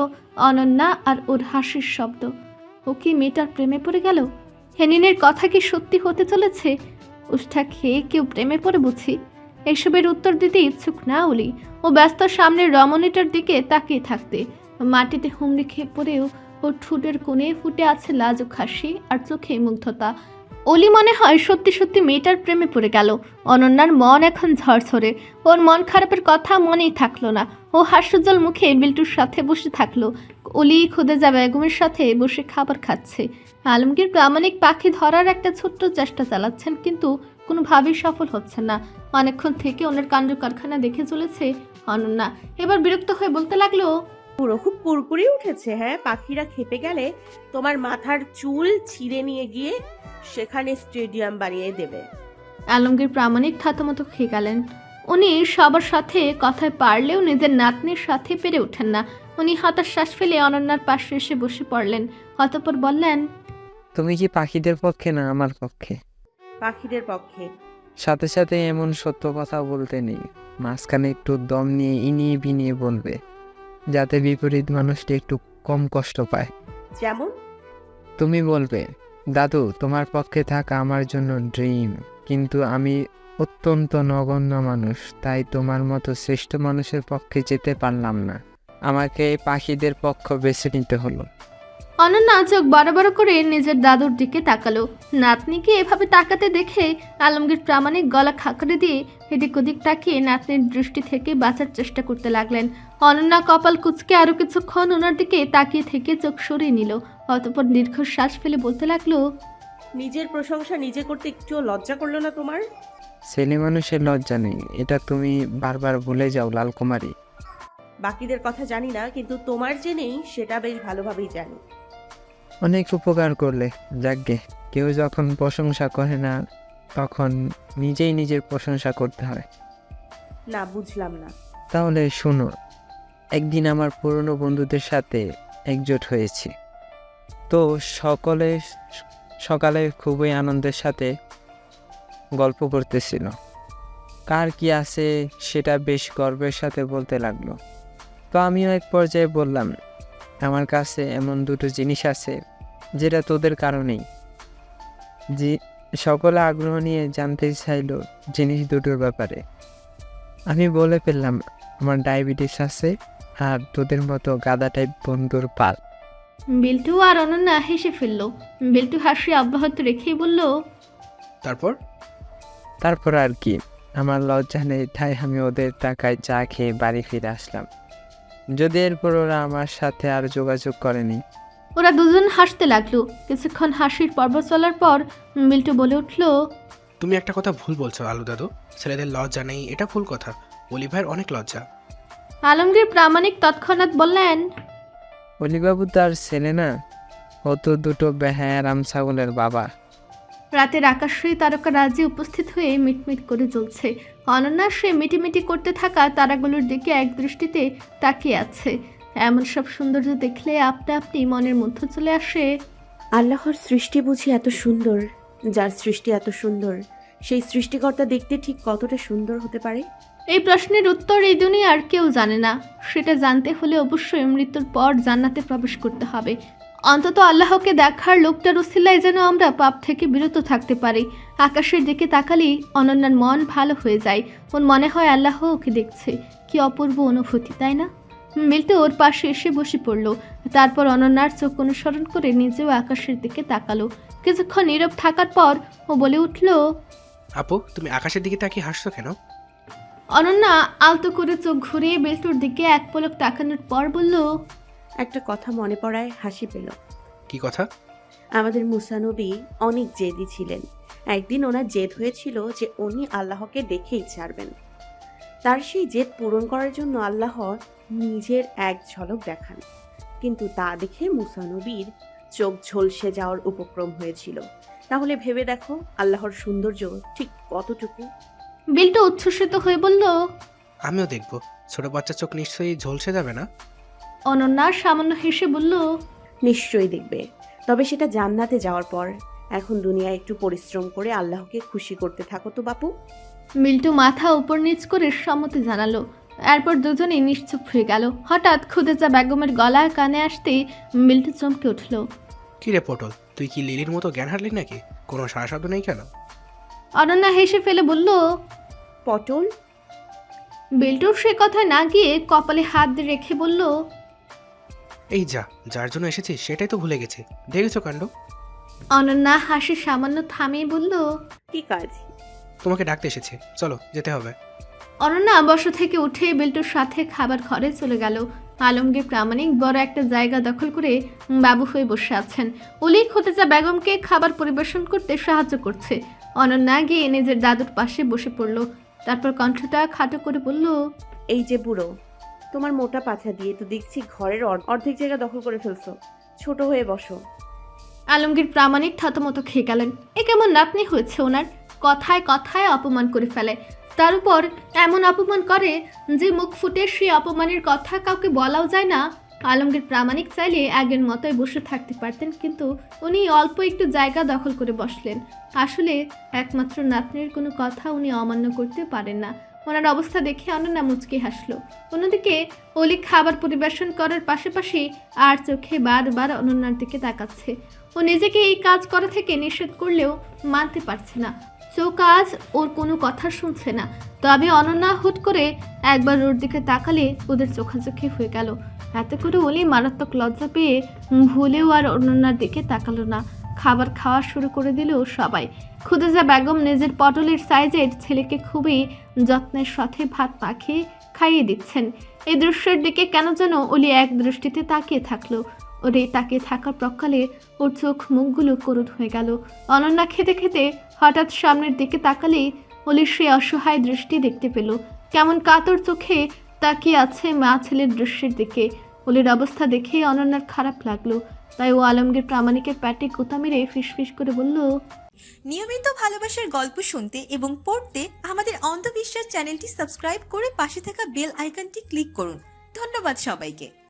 অনন্যা আর ওর হাসির শব্দ। ও কি মেয়েটার প্রেমে পড়ে গেল? হেনিনের কথা কি সত্যি হতে চলেছে? উষ্ঠা খেয়ে কেউ প্রেমে পড়ে বুঝি? এসবের উত্তর দিতে ইচ্ছুক না অলি। ও ব্যস্ত সামনের রমণীটার দিকে তাকিয়ে থাকতে। মাটিতে হুমড়ি খেয়ে পড়েও ওর ঠোঁটের কোণে ফুটে আছে লাজুক হাসি আর চোখে মুগ্ধতা। অলি মনে হয় সত্যি সত্যি মেয়েটার প্রেমে পড়ে গেল। অনন্যার মন এখন ঝরঝরে। ওর মন খারাপের কথা মনেই থাকলো না। ও হাস্যোজ্জ্বল মুখে বিল্টুর সাথে বসে থাকলো। অলি খুদেজা বেগমের সাথে বসে খাবার খাচ্ছে। আলমগীর প্রামাণিক পাখি ধরার একটা ছোট্ট চেষ্টা চালাচ্ছেন, কিন্তু কোনোভাবেই সফল হচ্ছে না। অনেকক্ষণ থেকে ওনার কাণ্ড কারখানা দেখে চলেছে অনন্যা। এবার বিরক্ত হয়ে বলতে লাগলো, পুরো খুব কুরকুরি উঠেছে। হ্যাঁ, পাখিরা খেপে গেলে তোমার মাথার চুল ছিঁড়ে নিয়ে গিয়ে সেখানে স্টেডিয়াম বানিয়ে দেবে। আলমগীর প্রামাণিক থতমত খেয়ে গেলেন। উনি সবার সাথে কথায় পারলেও নিজের নাতনির সাথে পেরে ওঠেন না। উনি হতাশ শ্বাস ফেলে অনন্যার পাশে এসে বসে পড়লেন। অতঃপর বললেন, তুমি কি পাখিদের পক্ষে না আমার পক্ষে? পাখিদের পক্ষে। সাথে সাথে এমন সত্য কথা বলতে নেই, মাঝখানে একটু দম নিয়ে ইনিয়ে বিনিয়ে বলবে, যাতে বিপরীত মানুষটি একটু কম কষ্ট পায়। যেমন? তুমি বলবে, দাদু তোমার পক্ষে থাকা আমার জন্য ড্রিম, কিন্তু আমি অত্যন্ত নগণ্য মানুষ, তাই তোমার মতো শ্রেষ্ঠ মানুষের পক্ষে যেতে পারলাম না, আমাকে পাখিদের পক্ষ বেছে নিতে হলো। অনন্যা চোখ বড় বড় করে নিজের দাদুর দিকে তাকালো। নাতনিকে এভাবে তাকাতে দেখে আলমগীর প্রামাণিক গলা খাকড়ে দিয়ে এদিক ওদিক তাকিয়ে নাতনির দৃষ্টি থেকে বাঁচার চেষ্টা করতে লাগলেন। অনন্যা কপাল কুঁচকে আরো কিছুক্ষণ ওনার দিকে তাকিয়ে থেকে চোখ সরিয়ে নিল। অতঃপর দীর্ঘশ্বাস ফেলে বলতে লাগলো, নিজের প্রশংসা নিজে করতে একটুও লজ্জা করলো না তোমার? ছেলে মানুষের লজ্জা নেই, এটা তুমি বারবার ভুলে যাও লালকুমারী। বাকিদের কথা জানি না, কিন্তু তোমার যে নেই সেটা বেশ ভালোভাবেই জানি। অনেক উপকার করলে, যাকগে, কেউ যখন প্রশংসা করে না তখন নিজেই নিজের প্রশংসা করতে হয়। না, বুঝলাম না। তাহলে শোনো, একদিন আমার পুরনো বন্ধুদের সাথে একজোট হয়েছি, তো সকালে খুবই আনন্দের সাথে গল্প করতেছিল। কার কি আছে সেটা বেশ গর্বের সাথে বলতে লাগলো। তো আমিও এক পর্যায়ে বললাম, আমার কাছে এমন দুটো জিনিস আছে যেটা তোদের কারণেই। যে সকলে আগ্রহ নিয়ে জানতে চাইল জিনিস দুটোর ব্যাপারে। আমি বলে ফেললাম, আমার ডায়াবেটিস আছে আর তোদের মতো গাদা টাইপ বন্ধুর পাল। বিল্টু আর অনন্যা হেসে ফেলল। বিল্টু হাসি অব্যাহত রেখেই বলল, তারপর আর কি, আমার লজ্জা নেই, তাই আমি ওদের টাকায় চা খেয়ে বাড়ি ফিরে আসলাম। যদি এরপর ওরা আমার সাথে আর যোগাযোগ করেনি। ওরা দুজন হাসতে লাগলো। কিছুক্ষণ হাসির পর্ব চলার পর বিল্টু বলে উঠল, তুমি একটা কথা ভুল বলছো আলু দাদু, ছেলেদের লজ্জা নেই এটা ভুল কথা। অলি ভাইয়ের অনেক লজ্জা। আলমগীর প্রামাণিক তৎক্ষণাৎ বললেন, অলিবাবু তার ছেলে না, ও তো দুটো বেহায়ারাম ছাগলের বাবা। রাতের আকাশে তারকা রাজ্যে উপস্থিত হয়ে মিটমিট করে জ্বলছে। অনন্যা সে মিটিমিটি করতে থাকা তারাগুলোর দিকে এক দৃষ্টিতে তাকিয়ে আছে। এমন সব সৌন্দর্য দেখলে আপনা আপনি মনের মধ্যে চলে আসে, আল্লাহর সৃষ্টি বুঝি এত সুন্দর? যার সৃষ্টি এত সুন্দর, সেই সৃষ্টিকর্তা দেখতে ঠিক কতটা সুন্দর হতে পারে? এই প্রশ্নের উত্তর এই দুনিয়ার কেউ জানে না। সেটা জানতে হলে অবশ্যই মৃত্যুর পর জান্নাতে প্রবেশ করতে হবে। অন্তত আল্লাহকে দেখার লোকটার উসিলায় যেন আমরা পাপ থেকে বিরত থাকতে পারি। আকাশের দিকে তাকালেই অনন্যার মন ভালো হয়ে যায়। ওর মনে হয় আল্লাহ ওকে দেখছে। কি অপূর্ব অনুভূতি, তাই না? বিল্টু ওর পাশে এসে বসে পড়ল। তারপর অনন্যার চোখ অনুসরণ করে নিজেও আকাশের দিকে তাকালো। কিছুক্ষণ নীরব থাকার পর ও বলে উঠল, আপু, তুমি আকাশের দিকে তাকিয়ে হাসছো কেন? অনন্যা আলতো করে চোখ ঘুরিয়ে বিল্টুর দিকে এক পলক তাকানোর পর বলল, একটা কথা মনে পড়ায় হাসি পেল। কি কথা? আমাদের মুসা নবী অনেক জেদি ছিলেন। একদিন ওনার জেদ হয়েছিল যে উনি আল্লাহকে দেখেই ছাড়বেন। তার সেই জেদ পূরণ করার জন্য আল্লাহ নিজের এক ঝলক দেখান, কিন্তু তা দেখে মুসা নবীর চোখ ঝলসে যাওয়ার উপক্রম হয়েছিল। তাহলে ভেবে দেখো আল্লাহর সৌন্দর্য ঠিক কতটুকু। বিল্টু উচ্ছ্বসিত হয়ে বলল, আমিও দেখবো। ছোট বাচ্চার চোখ নিশ্চয়ই ঝলসে যাবে না? অনন্যা সামান্য হেসে বলল, নিশ্চয়ই দেখবে, তবে সেটা জান্নাতে যাওয়ার পর। এখন দুনিয়ায় একটু পরিশ্রম করে আল্লাহকে খুশি করতে থাকো তো বাপু। বিল্টু মাথা উপর নিচ করে সম্মতি জানালো। এরপর দুজনেই নিশ্চুপ হয়ে গেল। হঠাৎ খুদেজা বেগমের গলা কানে আসতেই বিল্টু চমকে উঠল। কি রে পটল, তুই কি লিলির মতো জ্ঞান হারলি নাকি? কোনো সারা শব্দ নেই কেন? অনন্যা হেসে ফেলে বলল, পটল? বিল্টুর সে কথা না গিয়ে কপালে হাত দিয়ে রেখে বলল, এই যার জন্য এসেছি সেটাই তো ভুলে গেছি। দেখেছো কাণ্ড? অনন্যা হাসি সামান্য থামিয়ে বলল, কি কাজ? তোমাকে ডাকতে এসেছি, চলো যেতে হবে। অনন্যা বসা থেকে উঠে বিল্টুর সাথে খাবার ঘরে চলে গেল। আলমগীর প্রামাণিক বড় একটা জায়গা দখল করে বাবু হয়ে বসে আছেন। অলি খোতেজা বেগমকে খাবার পরিবেশন করতে সাহায্য করছে। অনন্যা গিয়ে নিজের দাদুর পাশে বসে পড়ল। তারপর কণ্ঠটা খাটো করে বলল, এই যে বুড়ো, তোমার মোটা পাছা দিয়ে তো দেখছি ঘরের অর্ধেক জায়গা দখল করে ফেলছো। ছোট হয়ে বসো। আলমগীর প্রামাণিক থতমত খেয়ে গেলেন। এ কেমন নাতনি হয়েছে ওনার, কথায় কথায় অপমান করে ফেলে। তার উপর এমন অপমান করে যে মুখ ফুটে সেই অপমানের কথা কাউকে বলাও যায় না। আলমগীর প্রামাণিক চাইলে আগের মতোই বসে থাকতে পারতেন, কিন্তু উনি অল্প একটু জায়গা দখল করে বসলেন। আসলে একমাত্র নাতনির কোনো কথা উনি অমান্য করতে পারেন না। ওনার অবস্থা দেখে অনন্যা মুচকি হাসলো। অন্যদিকে অলি খাবার পরিবেশন করার পাশাপাশি আর চোখে বারবার অনন্যার দিকে তাকাচ্ছে। ও নিজেকে এই কাজ করা থেকে নিষেধ করলেও মানতে পারছে না। চোখ আজ ওর কোনো কথা শুনছে না। তবে অনন্যা হুট করে একবার ওর দিকে তাকালে ওদের চোখাচোখি হয়ে গেল। এতে করে অলি মারাত্মক লজ্জা পেয়ে ভুলেও আর অনন্যার দিকে তাকালো না। খাবার খাওয়া শুরু করে দিল সবাই। খুদেজা বেগম নিজের পটলের সাইজের ছেলেকে খুবই যত্নের সাথে ভাত মাখিয়ে খাইয়ে দিচ্ছেন। এই দৃশ্যের দিকে কেন যেন অলি এক দৃষ্টিতে তাকিয়ে থাকলো। ওর এই তাকিয়ে থাকার প্রকালে ওর চোখ মুখগুলো করুণ হয়ে গেল। অনন্যা খেতে খেতে হঠাৎ সামনের দিকে তাকালেই অলির সে অসহায় দৃষ্টি দেখতে পেল। কেমন কাতর চোখে তাকিয়ে আছে মা ছেলের দৃশ্যের দিকে। অলির অবস্থা দেখে অনন্যার খারাপ লাগলো। তাই ও আলমগীর প্রামাণিকের প্যাটে কোতা মেরে ফিসফিস করে বলল, নিয়মিত ভালোবাসার গল্প শুনতে এবং পড়তে আমাদের অন্ধবিশ্বাস চ্যানেলটি সাবস্ক্রাইব করে পাশে থাকা বেল আইকনটি ক্লিক করুন। ধন্যবাদ সবাইকে।